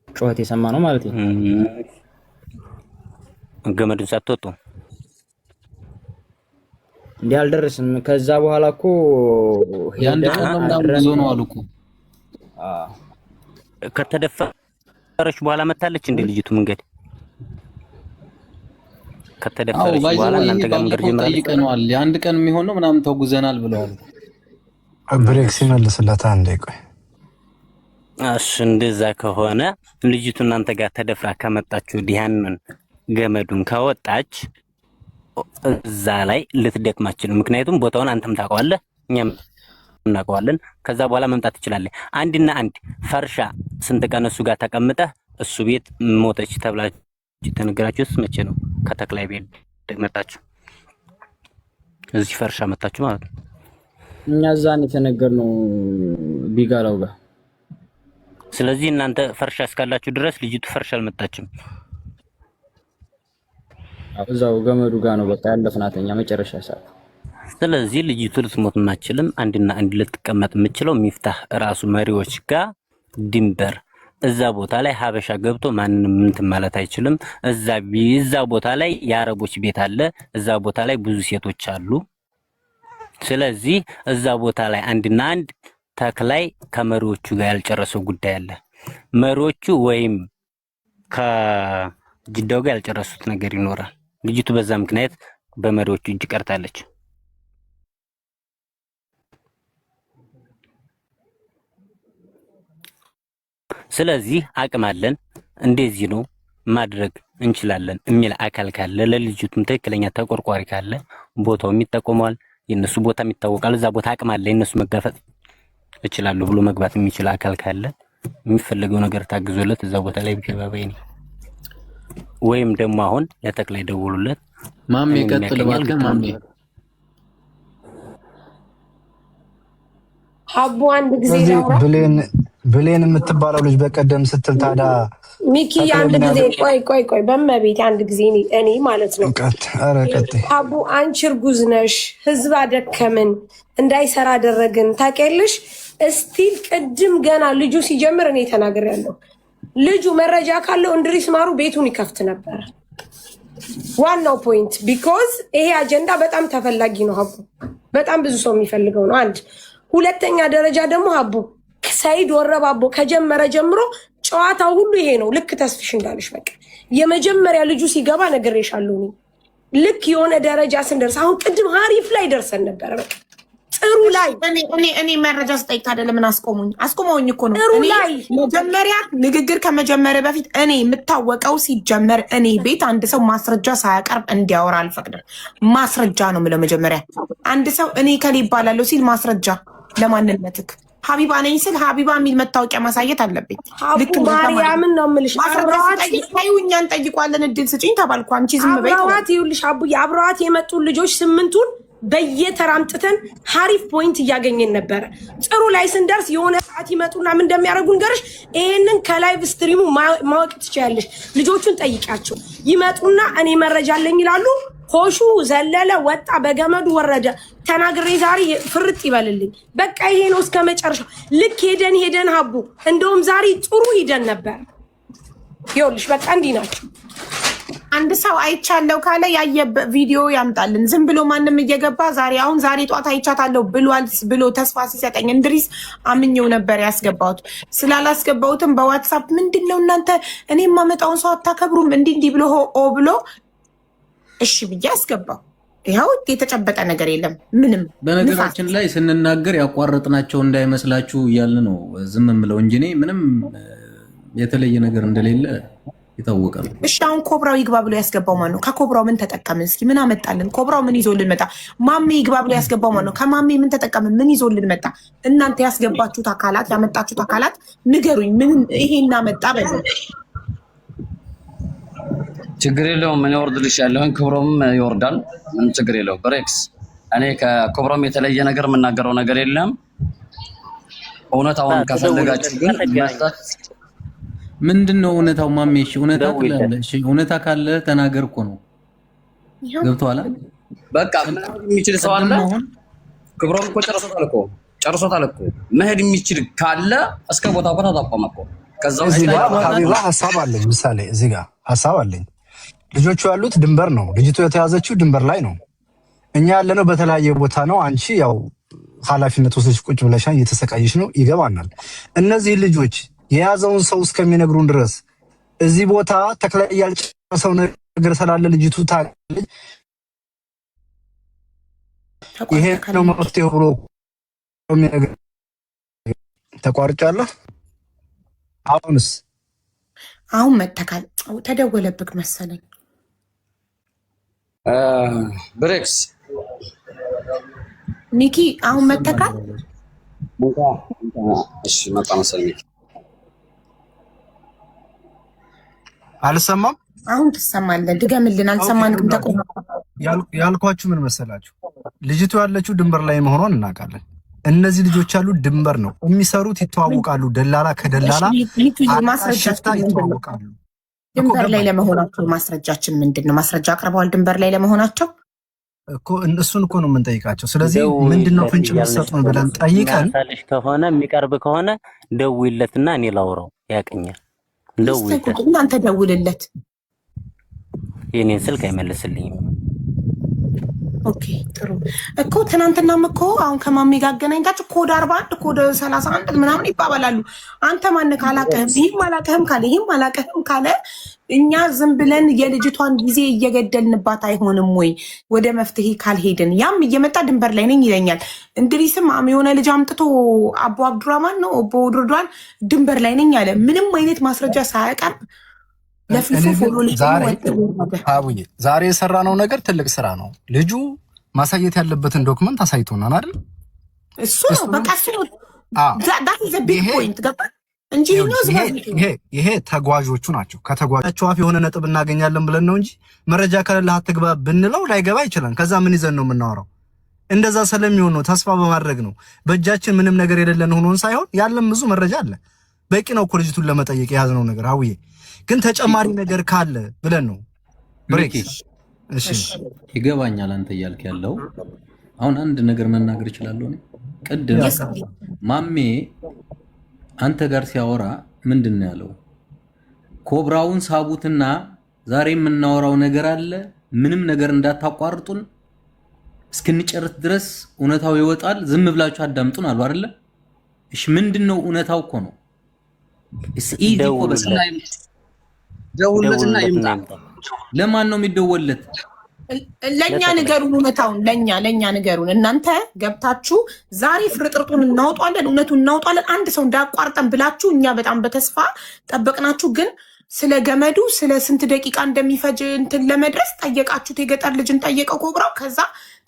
ጮኸት የሰማ ነው ማለት ነው። ገመዱን ሳትወጡ እንዴ አልደረስም። ከዛ በኋላ እኮ ያንድ ቀን ብዙ ነው አሉ እኮ ከተደፈረች በኋላ መታለች እንደ ልጅቱ መንገድ ከተደፈረች በኋላ እናንተ ጋር መንገድ ጠይቀናል። የአንድ ቀን የሚሆን ነው ምናምን ተጉዘናል ብለዋል። ብሬክስ ይመልስላታ አንዴ ቆይ። እሺ እንደዛ ከሆነ ልጅቱ እናንተ ጋር ተደፍራ ከመጣችሁ ዲያንን ገመዱን ካወጣች እዛ ላይ ልትደክማችሁ ነው። ምክንያቱም ቦታውን አንተም ታውቀዋለህ እኛም እናውቀዋለን። ከዛ በኋላ መምጣት ትችላለህ። አንድና አንድ ፈርሻ ስንት ቀን እሱ ጋር ተቀምጠህ እሱ ቤት ሞተች ተብላችሁ ተነገራችሁስ መቼ ነው? ከተክላይ ቤት መጣችሁ እዚህ ፈርሻ መጣችሁ ማለት ነው። እኛ ዛን የተነገርነው ቢጋላው ጋር። ስለዚህ እናንተ ፈርሻ እስካላችሁ ድረስ ልጅቱ ፈርሻ አልመጣችም። እዛው ገመዱ ጋር ነው በቃ ያለፍናተኛ መጨረሻ ሰዓት። ስለዚህ ልጅቱ ልትሞት ማችልም አንድና አንድ ልትቀመጥ የምችለው ሚፍታህ ራሱ መሪዎች ጋር ድንበር እዛ ቦታ ላይ ሀበሻ ገብቶ ማንንም እንትን ማለት አይችልም። እዛ ቦታ ላይ የአረቦች ቤት አለ። እዛ ቦታ ላይ ብዙ ሴቶች አሉ። ስለዚህ እዛ ቦታ ላይ አንድና አንድ ተክላይ ከመሪዎቹ ጋር ያልጨረሰው ጉዳይ አለ። መሪዎቹ ወይም ከጅዳው ጋር ያልጨረሱት ነገር ይኖራል። ልጅቱ በዛ ምክንያት በመሪዎቹ እጅ ቀርታለች። ስለዚህ አቅም አለን እንደዚህ ነው ማድረግ እንችላለን የሚል አካል ካለ ለልጅቱም ትክክለኛ ተቆርቋሪ ካለ ቦታው የሚጠቆመዋል፣ የነሱ ቦታ የሚታወቃል። እዛ ቦታ አቅም አለ የነሱ መጋፈጥ ይችላሉ ብሎ መግባት የሚችል አካል ካለ የሚፈልገው ነገር ታግዞለት እዛ ቦታ ላይ ቢገባበይ ነው። ወይም ደግሞ አሁን ለተክላይ ደውሉለት ማሜ ቀጥል ባልከን ማሜ ሀቡ አንድ ጊዜ ብሌን የምትባለው ልጅ በቀደም ስትል ታዲያ ሚኪ አንድ ጊዜ ቆይ በመቤት አንድ ጊዜ እኔ ማለት ነው ሀቡ አንቺ እርጉዝ ነሽ፣ ህዝብ አደከምን፣ እንዳይሰራ አደረግን ታውቂያለሽ። እስቲል ቅድም ገና ልጁ ሲጀምር እኔ ተናግሬያለሁ። ልጁ መረጃ ካለው እንድሪስ ማሩ ቤቱን ይከፍት ነበር። ዋናው ፖይንት ቢኮዝ ይሄ አጀንዳ በጣም ተፈላጊ ነው ሀቡ፣ በጣም ብዙ ሰው የሚፈልገው ነው። አንድ ሁለተኛ ደረጃ ደግሞ ሀቡ ሰይድ ወረባቦ ከጀመረ ጀምሮ ጨዋታው ሁሉ ይሄ ነው። ልክ ተስፍሽ እንዳለሽ በቃ የመጀመሪያ ልጁ ሲገባ ነግሬሻለሁ። ልክ የሆነ ደረጃ ስንደርስ አሁን ቅድም ሀሪፍ ላይ ደርሰን ነበረ። በቃ ጥሩ ላይ እኔ መረጃ ስጠይቅ አይደለ ምን አስቆመውኝ እኮ ነው። እኔ መጀመሪያ ንግግር ከመጀመሪያ በፊት እኔ የምታወቀው ሲጀመር እኔ ቤት አንድ ሰው ማስረጃ ሳያቀርብ እንዲያወራ አልፈቅድም። ማስረጃ ነው የምለው መጀመሪያ። አንድ ሰው እኔ ከሌ ይባላለሁ ሲል ማስረጃ ለማንነትክ ሀቢባ ነኝ ስል ሀቢባ የሚል መታወቂያ ማሳየት አለብኝ። ልክ ማርያምን ነው የምልሽ። እኛን ጠይቋለን እድል ስጪኝ ተባልኩ። አንቺ ዝም በይ። አብረዋት ይኸውልሽ አቡዬ አብረዋት የመጡ ልጆች 8ቱን በየተራምጥተን ሀሪፍ ፖይንት እያገኘን ነበረ። ጥሩ ላይ ስንደርስ የሆነ ሰዓት ይመጡና ምን እንደሚያደርጉን ገርሽ ይሄንን ከላይቭ ስትሪሙ ማወቅ ትችያለሽ። ልጆቹን ጠይቂያቸው ይመጡና እኔ መረጃ አለኝ ይላሉ። ሆሹ ዘለለ ወጣ፣ በገመዱ ወረደ። ተናግሬ ዛሬ ፍርጥ ይበልልኝ። በቃ ይሄ ነው እስከ መጨረሻው። ልክ ሄደን ሀቡ እንደውም ዛሬ ጥሩ ሂደን ነበር። ይኸውልሽ በቃ እንዲህ ናቸው። አንድ ሰው አይቻለው ካለ ያየ ቪዲዮ ያምጣልን። ዝም ብሎ ማንም እየገባ ዛሬ ጧት አይቻታለሁ ብሏል ብሎ ተስፋ ሲሰጠኝ እንድሪስ አምኜው ነበር ያስገባሁት። ስላላስገባሁትም በዋትስአፕ ምንድነው እናንተ እኔ የማመጣውን ሰው አታከብሩም እንዲህ ብሎ ብሎ እሺ ብዬ አስገባው። ይኸው የተጨበጠ ነገር የለም ምንም። በነገራችን ላይ ስንናገር ያቋረጥናቸው እንዳይመስላችሁ እያልን ነው ዝም ብለው እንጂ እኔ ምንም የተለየ ነገር እንደሌለ የታወቀ ነው። እሺ አሁን ኮብራው ይግባ ብሎ ያስገባው ማን ነው? ከኮብራው ምን ተጠቀምን? እስኪ ምን አመጣልን? ኮብራው ምን ይዞልን መጣ? ማሜ ይግባ ብሎ ያስገባው ማን ነው? ከማሜ ምን ተጠቀምን? ምን ይዞልን መጣ? እናንተ ያስገባችሁት አካላት ያመጣችሁት አካላት ንገሩኝ። ምን ይሄና መጣ በሉ። ችግር የለውም ምን ይወርድልሽ ያለውን ክብሮም ይወርዳል። ምን ችግር የለውም። ብሬክስ እኔ ከክብሮም የተለየ ነገር የምናገረው ነገር የለም። እውነታውን ከፈለጋችሁ ግን መስጠት ምንድነው እውነታው? ማሜሽ እውነታ እውነታ ካለ ተናገር እኮ ነው። ገብቶሃል? በቃ የሚችል ሰው አለ። ክብሮም እኮ ጨርሶታል እኮ መሄድ የሚችል ካለ እስከ ቦታው ተጠቆመ እኮ። ከዛው ሀቢባ ሐሳብ አለኝ። ምሳሌ እዚህ ጋር ሐሳብ አለኝ። ልጆቹ ያሉት ድንበር ነው። ልጅቱ የተያዘችው ድንበር ላይ ነው። እኛ ያለነው በተለያየ ቦታ ነው። አንቺ ያው ኃላፊነት ወስደሽ ቁጭ ብለሽ እየተሰቃየሽ ነው። ይገባናል። እነዚህ ልጆች የያዘውን ሰው እስከሚነግሩን ድረስ እዚህ ቦታ ተክላይ ያልጨረሰው ነገር ስላለ ልጅቱ ታለች። ይሄ ነው መፍትሄው ብሎ የሚነግር ተቋርጫለሁ። አሁን መተካል ተደወለብክ መሰለኝ። ብሬክስ ሚኪ አሁን መተካል እሺ መጣ መሰለኝ። አልሰማም። አሁን ትሰማለህ? ድገምልን። አልሰማንም። ተቆም ያልኳችሁ ምን መሰላችሁ? ልጅቱ ያለችው ድንበር ላይ መሆኗን እናውቃለን። እነዚህ ልጆች ያሉ ድንበር ነው የሚሰሩት፣ ይተዋወቃሉ። ደላላ ከደላላ ማስረጃችን ይተዋወቃሉ። ድንበር ላይ ለመሆናቸው ማስረጃችን ምንድን ነው? ማስረጃ አቅርበዋል ድንበር ላይ ለመሆናቸው እኮ እሱን እኮ ነው የምንጠይቃቸው። ስለዚህ ምንድነው ፍንጭ መስጠቱን ብለን ጠይቀን ከሆነ የሚቀርብ ከሆነ ደውይለትና እኔ ላውራው ያቀኛል። ደውይለት፣ እናንተ ደውልለት። የኔን ስልክ አይመልስልኝም። ኦኬ ጥሩ እኮ ትናንትናም እኮ አሁን ከማሜ ጋር አገናኝታችሁ ኮድ 41 ኮድ 31 ምናምን ይባባላሉ። አንተ ማን ካላቀህም ይሄም አላቀህም ካለ ይሄም አላቀህም ካለ እኛ ዝም ብለን የልጅቷን ጊዜ እየገደልንባት አይሆንም ወይ? ወደ መፍትሄ ካልሄድን ያም እየመጣ ድንበር ላይ ነኝ ይለኛል። እንድሪስም የሆነ ልጅ አምጥቶ አቦ አብዱራማን ነው አቦ ድርዷን ድንበር ላይ ነኝ አለ። ምንም አይነት ማስረጃ ሳያቀርብ ዛሬ የሰራነው ነገር ትልቅ ስራ ነው። ልጁ ማሳየት ያለበትን ዶክመንት አሳይቶናል አይደል? እሱ ነው በቃ እሱ ነው። ዳት ኢዝ አ ቢግ ፖይንት ገባ እንጂ ይሄ ተጓዦቹ ናቸው። ከተጓዦቹ አፍ የሆነ ነጥብ እናገኛለን ብለን ነው እንጂ መረጃ ከሌለ አትግባ ብንለው ላይገባ ይችላል። ከዛ ምን ይዘን ነው የምናወራው? እንደዛ ስለሚሆን ነው፣ ተስፋ በማድረግ ነው። በእጃችን ምንም ነገር የሌለን ሆኖን ሳይሆን ያለን ብዙ መረጃ አለ። በቂ ነው እኮ ልጅቱን ለመጠየቅ የያዝነው ነገር። አውዬ ግን ተጨማሪ ነገር ካለ ብለን ነው ብሬክ። እሺ ይገባኛል አንተ እያልክ ያለው። አሁን አንድ ነገር መናገር እችላለሁ። ቅድም ማሜ አንተ ጋር ሲያወራ ምንድን ነው ያለው? ኮብራውን ሳቡትና ዛሬ የምናወራው ነገር አለ፣ ምንም ነገር እንዳታቋርጡን እስክንጨርስ ድረስ እውነታው ይወጣል፣ ዝም ብላችሁ አዳምጡን አሉ አይደለ? እሺ ምንድነው እውነታው? እኮ ነው ደውለትና ይምጣ። ለማን ነው የሚደወልለት? ለኛ ንገሩን፣ እውነታውን ለኛ ንገሩን። እናንተ ገብታችሁ ዛሬ ፍርጥርጡን እናውጣለን፣ እውነቱን እናውጣለን፣ አንድ ሰው እንዳያቋርጠን ብላችሁ እኛ በጣም በተስፋ ጠበቅናችሁ። ግን ስለ ገመዱ ስለ ስንት ደቂቃ እንደሚፈጅ እንትን ለመድረስ ጠየቃችሁት። የገጠር ልጅን ጠየቀው ኮብራው። ከዛ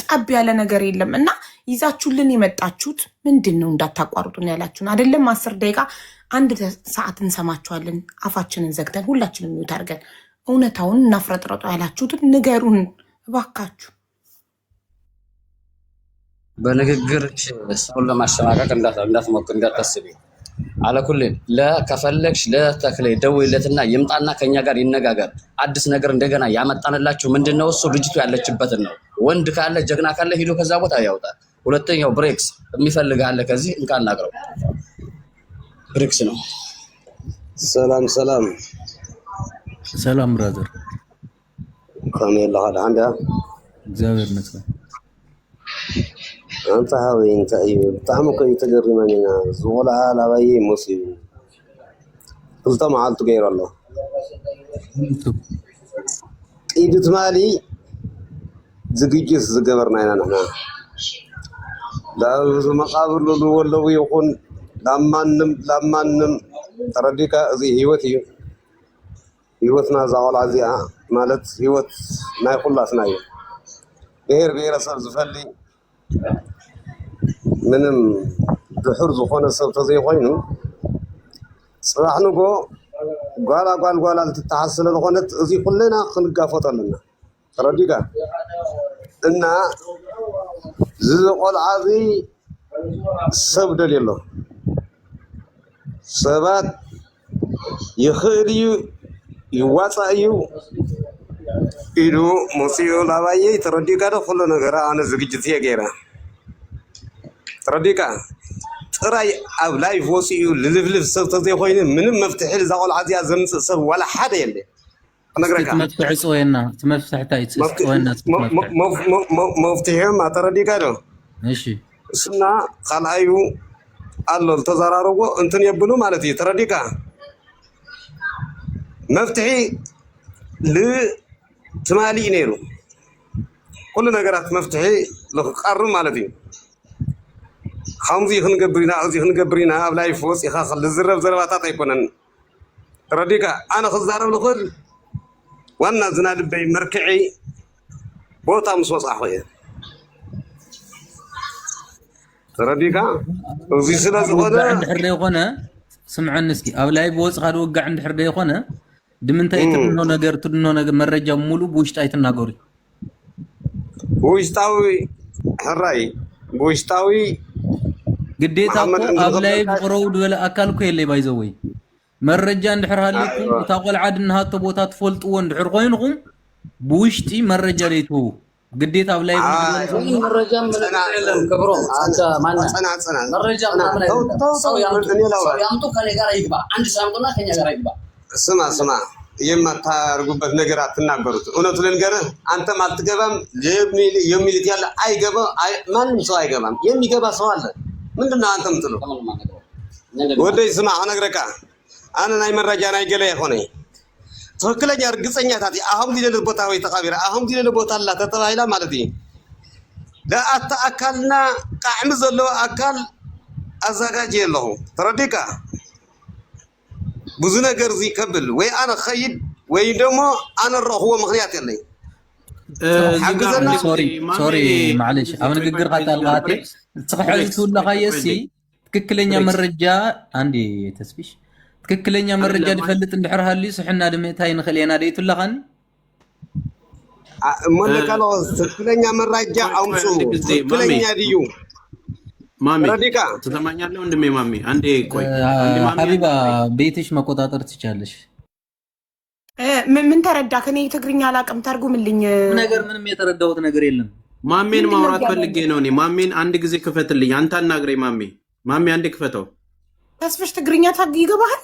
ጠብ ያለ ነገር የለም እና ይዛችሁልን የመጣችሁት ምንድን ነው? እንዳታቋርጡን ያላችሁን አይደለም። 10 ደቂቃ 1 ሰዓት እንሰማችኋለን። አፋችንን ዘግተን ሁላችንም ሚውት አድርገን እውነታውን እናፍረጥረጡ ያላችሁትን ንገሩን እባካችሁ። በንግግር ሰውን ለማሸማቀቅ እንዳትሞክር፣ እንዳታስቢ። አለኩልን ለከፈለግሽ ለተክሌ ደውይለትና ይምጣና ከኛ ጋር ይነጋገር። አዲስ ነገር እንደገና ያመጣንላችሁ ምንድነው? እሱ ልጅቱ ያለችበትን ነው። ወንድ ካለ ጀግና ካለ ሂዶ ከዛ ቦታ ያውጣል። ሁለተኛው ብሬክስ የሚፈልግ አለ ከዚህ እንካናግረው። ብሬክስ ነው። ሰላም ሰላም ብራዘር። كامل هذا عنده زاوير مثلا أنت هاوي أنت أيوة تعمق يتجري مننا زولا على باي مصيب قلت ما عالت غير الله إيدت مالي زقيجس زقبرنا هنا نحن لا مقابر له ولا يكون لما نم ترديك زي هيوتنا زاول عزيا مالت هيوت ما يقول لا سنايو غير صار زفلي منم بحر زخونه سبت زي خوينو صراح نقو قال تتحصل زخونه زي كلنا خنقافطلنا ترديك ان زقول عزي سبد له سبات يخريو يواصايو إلو مسيو لواي ترديكا ده كل نغرا أنا زوجتي غيرا ترديكا تراي أولاي فوسيو للفلف سوتي خوين من مفتاح الزاول عادي زمس سب ولا حدا يلي أنا غرقا مفتاح سوينا مفتاح تايت سوينا مفتاح ما ترديكا ده ماشي سنا خلايو الله تزارارو انتن يبلو مالتي ترديكا مفتاحي ل تمالي نيرو كل نجارات مفتوحي لقرن مالتي خمسي خنقبرينا أزي خنقبرينا أبلاي فوس يخاخ للزرب زرباتات يكونن ترديكا أنا خزارب لخل وانا زناد بي مركعي بوتا مصوص أخويا ترديكا وزي سلاس غدا عند حرية غنا سمع النسكي أبلاي بوس غاد وقع عند حرية غنا دمنتا يترنو نجار مرجع مولو بوشتاي تناغوري بوشتاوي حراي بوشتاوي قديتا أبلاي بقرود ولا أكلكو يلي بايزوي مرجع اندحر هالكم وتاقول عاد انها تبوتات فولت واندحر غوينكم بوشتي مرجع ليتو قديتا أبلاي مرجع من كبرهم انت مانا مرجع سو يامتو كالي غارا يقبع عندي سامتونا كنيا غارا يقبع سمع የማታርጉበት ነገር አትናገሩት እውነቱን ልንገርህ አንተ ማትገባም የሚልት ያለ አይገባ ማንም ሰው አይገባም የሚገባ ሰው አለ ምንድነው አንተ ምትለው ወደይ ስማ አነግረካ አነ ናይ መረጃ ናይ ገለ ይሆነ ትክክለኛ እርግጠኛ ታቲ አሁን ዲለ ቦታ ወይ ተቃቢራ አሁን ዲለ ቦታ አላ ተተባይላ ማለት ነው ለአታ አካልና ቃዕም ዘሎ አካል አዘጋጅ የለው ተረዲካ ብዙ ነገር ዚ ከብል ወይ አነ خيب ወይ ደሞ አነ ረخو ምክንያት የለኝ ሶሪ معلش አሁን ንግግር ካታልቃት ጽፈሐልቱ ለኻየሲ ትክክለኛ መረጃ አንዲ ተስቢሽ ትክክለኛ መረጃ ዲፈልጥ እንድሕርሃሊ ስሕና ደምታይ ንኽልየና ደይቱላኻን ሞለካሎ ትክክለኛ መረጃ አውምጹ ትክክለኛ ዲዩ ማሚ ተሰማኛለህ ወንድሜ ማሚ አንዴ ቆይ ሀቢባ ቤትሽ መቆጣጠር ትቻለሽ ምን ተረዳክ እኔ ትግርኛ አላቅም ተርጉምልኝ ነገር ምንም የተረዳሁት ነገር የለም ማሜን ማውራት ፈልጌ ነው እኔ ማሜን አንድ ጊዜ ክፈትልኝ አንተ አናግረኝ ማሜ አንዴ ክፈተው ተስፍሽ ትግርኛ ይገባሃል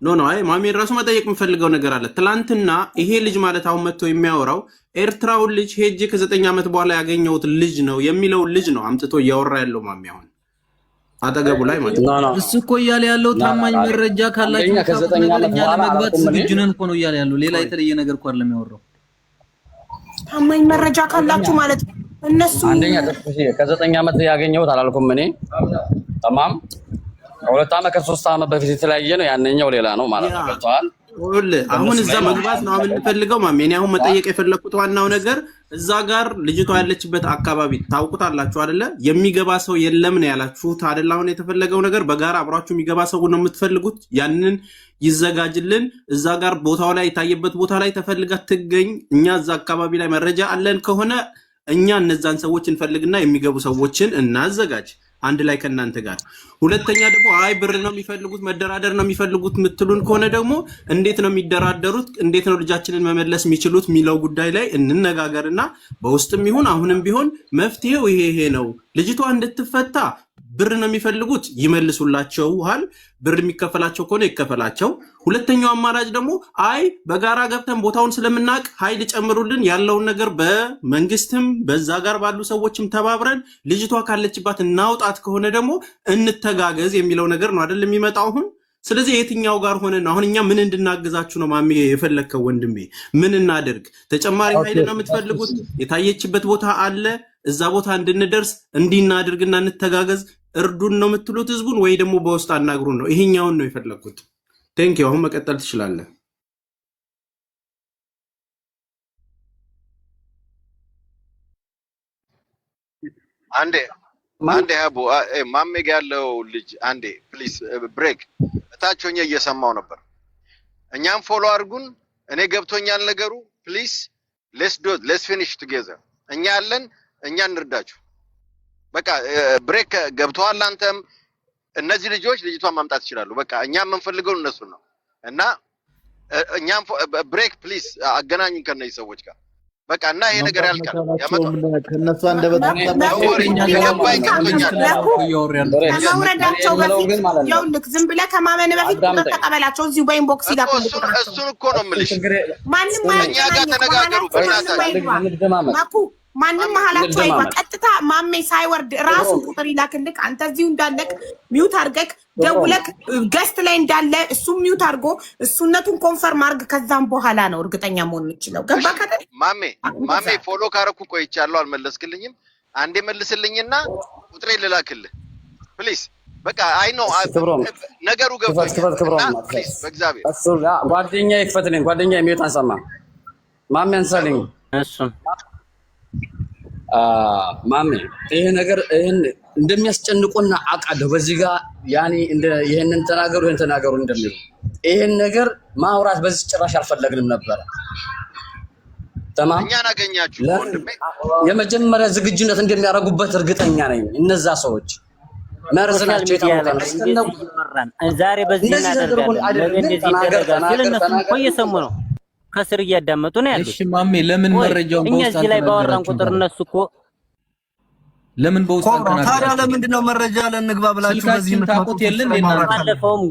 ኖ አይ ማሜን ራሱ መጠየቅ የምፈልገው ነገር አለ ትላንትና ይሄ ልጅ ማለት አሁን መጥቶ የሚያወራው ኤርትራው ልጅ ሄጄ ከ9 ዓመት በኋላ ያገኘሁት ልጅ ነው የሚለው ልጅ ነው አምጥቶ ያወራ ያለው ማሜ አሁን አጠገቡ ላይ ማለት ነው እሱ እኮ እያለ ያለው ታማኝ መረጃ ካላችሁ ከ9 ዓመት በኋላ ለመግባት ዝግጁ ነን እኮ ነው እያለ ያለው ሌላ የተለየ ነገር እኮ አይደለም ያወራው ታማኝ መረጃ ካላችሁ ማለት እነሱ አንደኛ ከ9 ዓመት ያገኘሁት አላልኩም እኔ ተማም 2 ዓመት ከ3 ዓመት በፊት የተለያየ ነው ያንኛው ሌላ ነው ማለት ነው ገልጿል አሁን እዛ መግባት ነው የምንፈልገው ማሜ እኔ አሁን መጠየቅ የፈለኩት ዋናው ነገር እዛ ጋር ልጅቷ ያለችበት አካባቢ ታውቁታላችሁ አይደለ የሚገባ ሰው የለም ነው ያላችሁት አይደል አሁን የተፈለገው ነገር በጋራ አብራችሁ የሚገባ ሰው ነው የምትፈልጉት ያንን ይዘጋጅልን እዛ ጋር ቦታው ላይ የታየበት ቦታ ላይ ተፈልጋ ትገኝ እኛ እዛ አካባቢ ላይ መረጃ አለን ከሆነ እኛ እነዛን ሰዎች እንፈልግና የሚገቡ ሰዎችን እናዘጋጅ አንድ ላይ ከናንተ ጋር ሁለተኛ ደግሞ አይ ብር ነው የሚፈልጉት መደራደር ነው የሚፈልጉት ምትሉን ከሆነ ደግሞ እንዴት ነው የሚደራደሩት እንዴት ነው ልጃችንን መመለስ የሚችሉት ሚለው ጉዳይ ላይ እንነጋገርና በውስጥም ይሁን አሁንም ቢሆን መፍትሄው ይሄ ነው ልጅቷ እንድትፈታ ብር ነው የሚፈልጉት ይመልሱላቸዋል። ብር የሚከፈላቸው ከሆነ ይከፈላቸው። ሁለተኛው አማራጭ ደግሞ አይ በጋራ ገብተን ቦታውን ስለምናቅ ኃይል ጨምሩልን ያለውን ነገር በመንግስትም በዛ ጋር ባሉ ሰዎችም ተባብረን ልጅቷ ካለችባት እናውጣት ከሆነ ደግሞ እንተጋገዝ የሚለው ነገር ነው አይደል የሚመጣው አሁን። ስለዚህ የትኛው ጋር ሆነን አሁን እኛ ምን እንድናግዛችሁ ነው ማሚ የፈለከው ወንድሜ? ምን እናድርግ? ተጨማሪ ኃይል ነው የምትፈልጉት? የታየችበት ቦታ አለ፣ እዛ ቦታ እንድንደርስ እንዲናድርግና እንተጋገዝ እርዱን ነው የምትሉት ህዝቡን ወይ ደግሞ በውስጥ አናግሩን ነው? ይሄኛውን ነው የፈለኩት። ቴንክ ዩ። አሁን መቀጠል ትችላለህ። አንዴ አቡ ማሜ ጋር ያለው ልጅ አንዴ ፕሊዝ ብሬክ እታች ሆኜ እየሰማው ነበር። እኛም ፎሎ አድርጉን። እኔ ገብቶኛል ነገሩ። ፕሊዝ ሌትስ ፊኒሽ ቱጌዘር። እኛ ያለን እኛ እንርዳችሁ። በቃ ብሬክ ገብተዋል። አንተም እነዚህ ልጆች ልጅቷን ማምጣት ይችላሉ። በቃ እኛ የምንፈልገው እነሱ ነው እና እኛም ብሬክ ፕሊዝ አገናኙን ከነዚህ ሰዎች ጋር በቃ እና ይሄ ነገር ያልቃል። ከነሱ አንደበት ከመውረዳቸው በፊት ይኸውልህ ዝም ብለህ ከማመን በፊት ተቀበላቸው። እዚሁ በኢንቦክስ ይላኩልህ። እሱን እኮ ነው የምልሽ። ማንም እኛ ጋር ተነጋገሩ በእናትህ። ማንም መሀላቸው አይባ። ቀጥታ ማሜ ሳይወርድ ራሱ ቁጥር ይላክልህ። አንተ እዚሁ እንዳለክ ሚውት አድርገህ ደውለክ ገስት ላይ እንዳለ እሱ ሚውት አድርጎ እሱነቱን ኮንፈርም አድርግ። ከዛም በኋላ ነው እርግጠኛ መሆን የምችለው። ገባ ካለ ማሜ ፎሎ ካረኩ ቆይቻለሁ፣ አልመለስክልኝም። አንዴ መልስልኝና ቁጥሬ ልላክልህ ፕሊዝ። በቃ አይ ኖ ነገሩ ገብቶኛል። ፕሊዝ በእግዚአብሔር ጓደኛዬ ይክፈትልኝ። ጓደኛዬ ሚውት አንሰማ ማሜ አንሳልኝ። እሱን ማሜ ይሄ ነገር ይሄን እንደሚያስጨንቁና አውቃለሁ። በዚህ ጋር ያኔ ይሄንን ተናገሩ ይሄን ተናገሩ እንደሚሉ ይሄን ነገር ማውራት በዚህ ጭራሽ አልፈለግንም ነበር። ተማም እኛን አገኛችሁ ወንድሜ። የመጀመሪያ ዝግጁነት እንደሚያደርጉበት እርግጠኛ ነኝ። እነዛ ሰዎች መርዝ ናቸው የታወቀ ዛሬ በዚህ እናደርጋለን ነገ እንደዚህ ይደረጋል። ስለነሱ እየሰሙ ነው ከስር እያዳመጡ ነው ያሉት። እሺ ማሜ ለምን መረጃውን እኛ እዚህ ላይ ባወራን ቁጥር እነሱ እኮ ለምን በውስጥ አንተና ታዲያ ለምንድን ነው መረጃ ለንግባ ብላችሁ በዚህ የምትመጡት? የለም ባለፈውም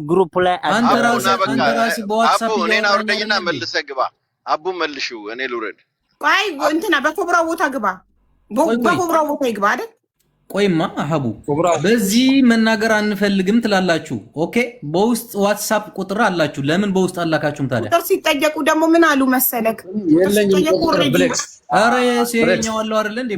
ግሩፕ ላይ አንተ ራስህ በዋትስአፕ እኔን አውርደኝና መልሰህ ግባ። አቡ መልሽው፣ እኔ ልውረድ። አይ እንትና በኮብራው ቦታ ግባ። በኮብራው ቦታ ይግባ አይደል? ቆይማ ሀቡ በዚህ መናገር አንፈልግም ትላላችሁ። ኦኬ በውስጥ ዋትስአፕ ቁጥር አላችሁ። ለምን በውስጥ አላካችሁም ታዲያ? ቁጥር ሲጠየቁ ደግሞ ምን አሉ መሰለክ? ብሌክስ አረ ሲኛው አለው አይደል እንዴ?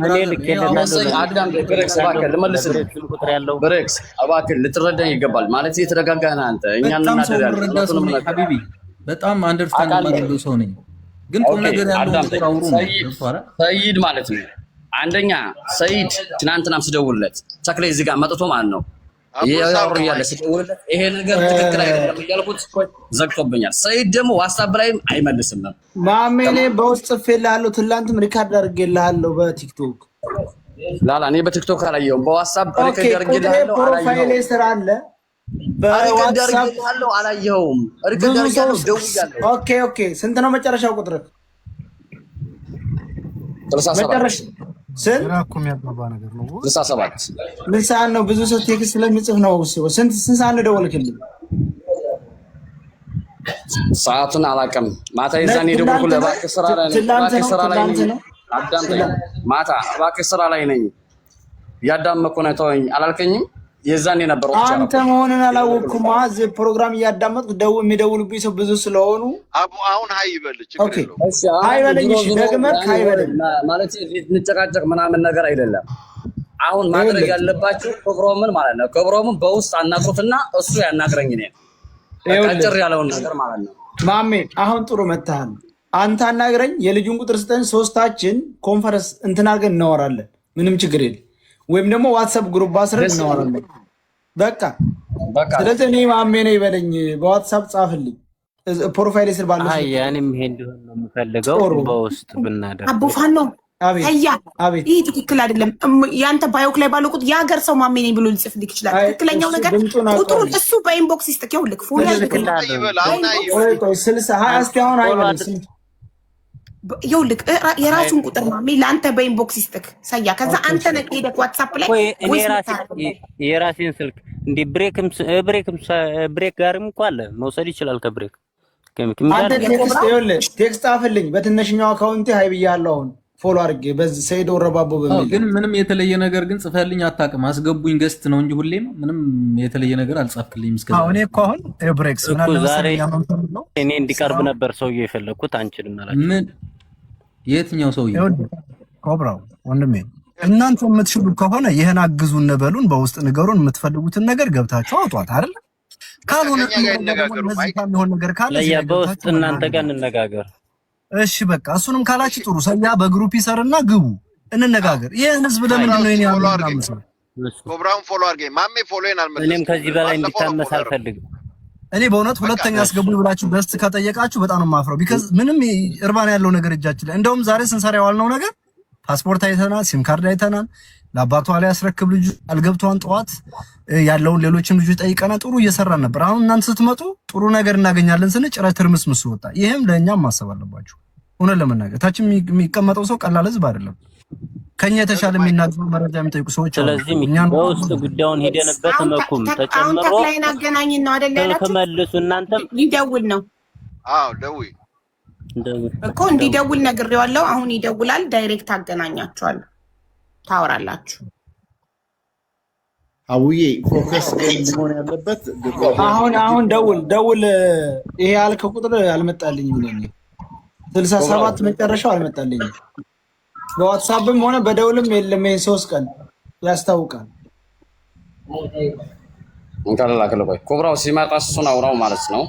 ብሬክስ እባክህ ልትረዳኝ ይገባል። ማለት የተረጋጋህ አንተ እኛ እናደርጋለን ሀቢቢ በጣም አንደርስታንድ ማድረግ ሰው ነኝ፣ ግን ቁም ነገር ያለው አውሩ ነው ሰይድ ማለት ነው። አንደኛ ሰይድ ትናንትናም ስደውልለት ተክሌ እዚህ ጋር መጥቶ ማለት ነው ያወሩ ያለ ስደውልለት ይሄ ነገር ትክክል አይደለም እያልኩት ዘግቶብኛል። ሰይድ ደግሞ ዋትስአፕ ላይም አይመልስም። ማሜ እኔ በውስጥ ጽፌልሃለሁ፣ ትላንትም ሪካርድ አድርጌልሃለሁ በቲክቶክ። ላላ እኔ በቲክቶክ አላየሁም፣ በዋትስአፕ ሪካርድ አድርጌልሃለሁ። ፕሮፋይሌ ስራ አለ በዋትስአፕ አላየሁም፣ ሪካርድ አድርጌልሃለሁ፣ ደውያለሁ። ኦኬ ስንት ነው መጨረሻው ቁጥር? 37 ስንት ነገር ነው? 67 ምን ሰዓት ነው? ብዙ ሰው ቴክስት ስለሚጽፍ ነው። ስንት ሰዓት ነው ደወልክልኝ? ሰዓቱን አላውቅም። ማታ የዛኔ ደወልኩልህ። እባክህ ስራ ላይ ነኝ፣ እባክህ ስራ ላይ ነኝ፣ አዳምጠኝ። ማታ እባክህ ስራ ላይ ነኝ ያዳመኩ ነው ተወኝ አላልከኝም? የዛኔ ነበር ወጥቻለሁ። አንተ መሆንን አላወቅኩም። እዚህ ፕሮግራም እያዳመጥኩ የሚደውሉብኝ ሰው ብዙ ስለሆኑ አቡ አሁን ሀይ ይበል፣ ችግር የለውም። እሺ ሀይ በለኝ። እሺ ደግመህ ሀይ በለኝ ማለት እንጨቃጨቅ ምናምን ነገር አይደለም። አሁን ማድረግ ያለባችሁ ክብሮምን ማለት ነው። ክብሮምን በውስጥ አናግሩትና እሱ ያናግረኝ ነው አጭር ያለውን ነገር ማለት ነው። ማሜ አሁን ጥሩ መታሃል። አንተ አናግረኝ፣ የልጁን ቁጥር ስጠን፣ ሶስታችን ኮንፈረንስ እንትን አድርገን እናወራለን። ምንም ችግር የለም። ወይም ደግሞ ዋትስአፕ ግሩፕ አስረን እናወራለን። በቃ ስለዚህ እኔ ማሜ ነው ይበለኝ፣ በዋትስአፕ ጻፍልኝ ፕሮፋይል ስር ባለው። አይ ያኔም ይሄ እንዲሆን ነው የምፈልገው በውስጥ ብናደርግ። አቡፋን ነው አቤት። ይሄ ትክክል አይደለም። ያንተ ባዮክ ላይ ባለው ቁጥር የሀገር ሰው ማሜ ነኝ ብሎ ሊጽፍልክ ይችላል። ትክክለኛው ነገር ቁጥሩን እሱ በኢንቦክስ ይስጥክ። ይኸውልህ ፎሎ ይበል። አሁን 60 20 እስቲ አሁን አይበል ይኸውልህ የራሱን ቁጥር ማሜ ለአንተ በኢንቦክስ ይስጥክ ሰያ። ከዛ አንተ ነህ ሄደህ ዋትስአፕ ላይ ወይ የራሴን ስልክ እንደ ብሬክ ጋርም እኮ አለ መውሰድ ይችላል። ከብሬክ አንተ ቴክስት ጻፍልኝ በትንሽኛው አካውንቴ ሃይ ብያለሁ። አሁን ፎሎ አድርጌ በዚህ ሰይዶ ረባቦ በሚል ግን ምንም የተለየ ነገር ግን ጽፈልኝ አታውቅም። አስገቡኝ ገስት ነው እንጂ ሁሌም ምንም የተለየ ነገር አልጻፍክልኝም እስከዛ። እኔ እኮ አሁን ብሬክስ ምን አለ መሰለኝ እኔ እንዲቀርብ ነበር ሰውዬው የፈለኩት አንቺን እናላችሁ። ምን የትኛው ሰውዬው? ኮብራው ወንድሜ እናንተ የምትችሉ ከሆነ ይሄን አግዙን ነበሉን፣ በውስጥ ንገሩን፣ የምትፈልጉትን ነገር ገብታችሁ አውጧት አይደል? ካልሆነ ነገር ካለ በውስጥ እናንተ ጋር እንነጋገር። እሺ በቃ እሱንም ካላችሁ ጥሩ። ሰያ በግሩፕ ይሰርና ግቡ እንነጋገር። ይሄን ህዝብ ለምንድን ነው ያለው? ኮብራውን ፎሎ አድርገኝ ማሜ ፎሎዬን አልመለስም። እኔም ከዚህ በላይ እንዲታመስ አልፈልግም። እኔ በእውነት ሁለተኛ አስገቡኝ ብላችሁ በስት ከጠየቃችሁ በጣም ነው የማፍረው። ቢካዝ ምንም እርባና ያለው ነገር እጃችን ላይ እንደውም ዛሬ ስንሰራ ያልነው ነገር ፓስፖርት አይተናል፣ ሲም ካርድ አይተናል። ለአባቷ ላይ ያስረክብ ልጅ አልገብቷን ጠዋት ያለውን ሌሎችም ልጆች ጠይቀና ጥሩ እየሰራን ነበር። አሁን እናንተ ስትመጡ ጥሩ ነገር እናገኛለን ስንል ጭራሽ ትርምስምስ ወጣ። ይሄም ለእኛም ማሰብ አለባችሁ። እውነት ለመናገር ታችን የሚቀመጠው ሰው ቀላል ህዝብ አይደለም። ከኛ የተሻለ የሚናገሩ መረጃ የሚጠይቁ ሰዎች አሉ። ስለዚህ በውስጥ ጉዳዩን ሄደንበት መኩም ተጨምሮ ተክላይን አገናኝን ነው አይደል ያላችሁ? ተመልሱ እናንተም ሊደውል ነው። አዎ ደውይ እኮ እንዲደውል ነግሬዋለሁ። አሁን ይደውላል። ዳይሬክት አገናኛችኋለሁ፣ ታወራላችሁ። አውዬ ፎከስ ሊሆን ያለበት አሁን ደውል። ይሄ ያልከው ቁጥር አልመጣልኝም ለኔ 67 መጨረሻው አልመጣልኝም። በዋትስአፕም ሆነ በደውልም የለም። ይሄን 3 ቀን ያስታውቃል። እንካላ ለቆይ ኮብራው ሲመጣ እሱን አውራው ማለት ነው።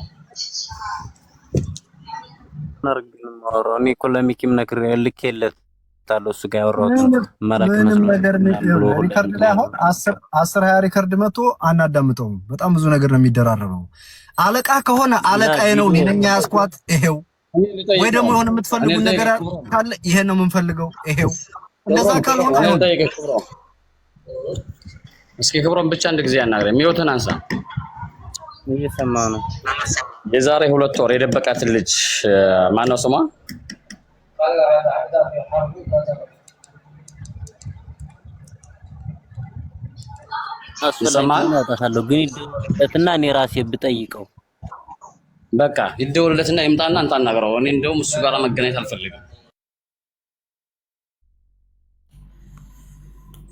ነርግን ማውራው እኔ እኮ ለሚኪም ነግሬ ልኬለታለሁ። እሱ ጋር ያወራሁት መላክ ምንም ነገር ሪከርድ ላይ አሁን 10 20 ሪከርድ መቶ አናዳምጠውም። በጣም ብዙ ነገር ነው የሚደራረበው። አለቃ ከሆነ አለቃዬ ነው ለኛ ያስኳት ይሄው። ወይ ደግሞ የሆነ የምትፈልጉት ነገር ካለ ይሄ ነው የምንፈልገው ይሄው። እንደዛ ካልሆነ እስኪ ክብሮን ብቻ አንድ ጊዜ ያናግረኝ። ሚውትን አንሳ። እየሰማሁ ነው። የዛሬ 2 ወር የደበቃትን ልጅ ማነው ስሟ? አስፈላጊ ግን ይደውልለትና እኔ ራሴ ብጠይቀው በቃ ይደውልለትና ይምጣና አንተ አናግረው። እኔ እንደውም እሱ ጋር መገናኘት አልፈልግም።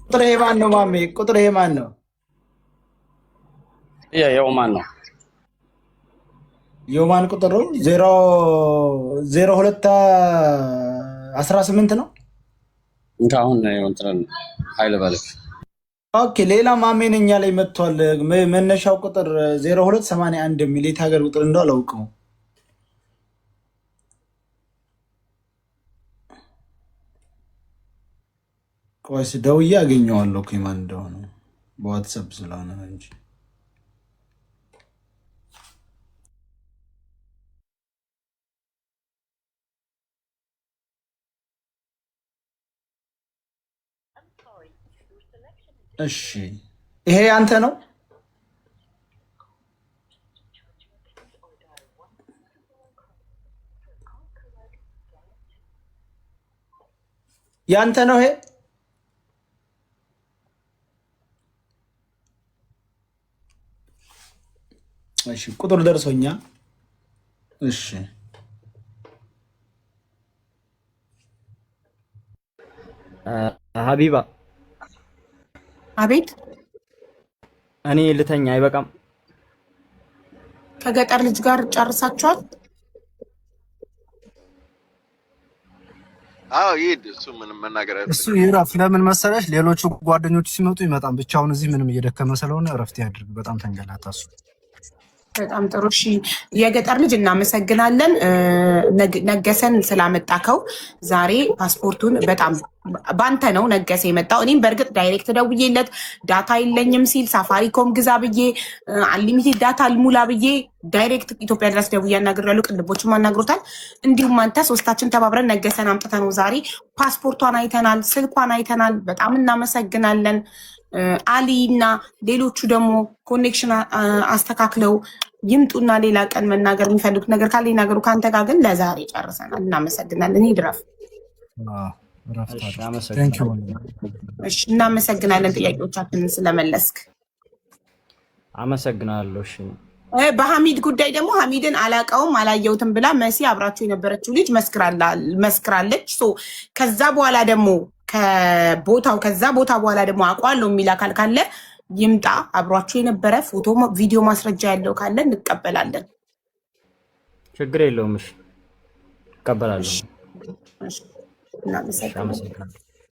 ቁጥር ይሄ ማን ነው ማሜ? ቁጥር ይሄ ማን ነው? የውማን ነው። የውማን ቁጥር 0218 ነው። አሁን እንትን ኃይለ ባለክ ኦኬ። ሌላ ማሜ ነኝ ላይ መጥቷል። መነሻው ቁጥር 0281 የሚል የት ሀገር ቁጥር እንደው አላውቅም። ቆይስ ደውዬ አገኘዋለሁ እኮ ማን እንደሆነ በዋትስአፕ ስለሆነ እንጂ እሺ ይሄ ያንተ ነው? ያንተ ነው ይሄ? እሺ ቁጥር ደርሶኛ። እሺ ሀቢባ አቤት። እኔ ልተኛ አይበቃም? ከገጠር ልጅ ጋር ጨርሳችኋል? አዎ ይሄድ። እሱ ምንም መናገር አይደለም። እሱ ይራፍ። ለምን መሰለሽ ሌሎቹ ጓደኞቹ ሲመጡ ይመጣም። ብቻውን እዚህ ምንም እየደከመ ስለሆነ እረፍት ያድርግ። በጣም ተንገላታ እሱ። በጣም ጥሩ። እሺ የገጠር ልጅ እናመሰግናለን። ነገሰን ስላመጣከው ዛሬ ፓስፖርቱን በጣም ባንተ ነው ነገሰ የመጣው። እኔም በእርግጥ ዳይሬክት ደውዬለት ዳታ የለኝም ሲል ሳፋሪኮም ግዛ ብዬ አንሊሚቴድ ዳታ ልሙላ ብዬ ዳይሬክት ኢትዮጵያ ድረስ ደውዬ አናግሬያለሁ። ቅልቦችም አናግሮታል። እንዲሁም አንተ ሶስታችን ተባብረን ነገሰን አምጥተነው ዛሬ ፓስፖርቷን አይተናል፣ ስልኳን አይተናል። በጣም እናመሰግናለን። አሊ እና ሌሎቹ ደግሞ ኮኔክሽን አስተካክለው ይምጡና ሌላ ቀን መናገር የሚፈልጉት ነገር ካለ ይናገሩ። ከአንተ ጋር ግን ለዛሬ ጨርሰናል። እናመሰግናለን። ይድረፍ። እናመሰግናለን ጥያቄዎቻችንን ስለመለስክ አመሰግናለሁ። እሺ በሐሚድ ጉዳይ ደግሞ ሐሚድን አላቀውም አላየውትም ብላ መሲ አብራችሁ የነበረችው ልጅ መስክራለች። ከዛ በኋላ ደግሞ ከዛ ቦታ በኋላ ደግሞ አውቀዋለሁ የሚል አካል ካለ ይምጣ። አብሯችሁ የነበረ ፎቶ፣ ቪዲዮ ማስረጃ ያለው ካለ እንቀበላለን። ችግር የለውም። እሺ እቀበላለሁ። እናመሰግናለን።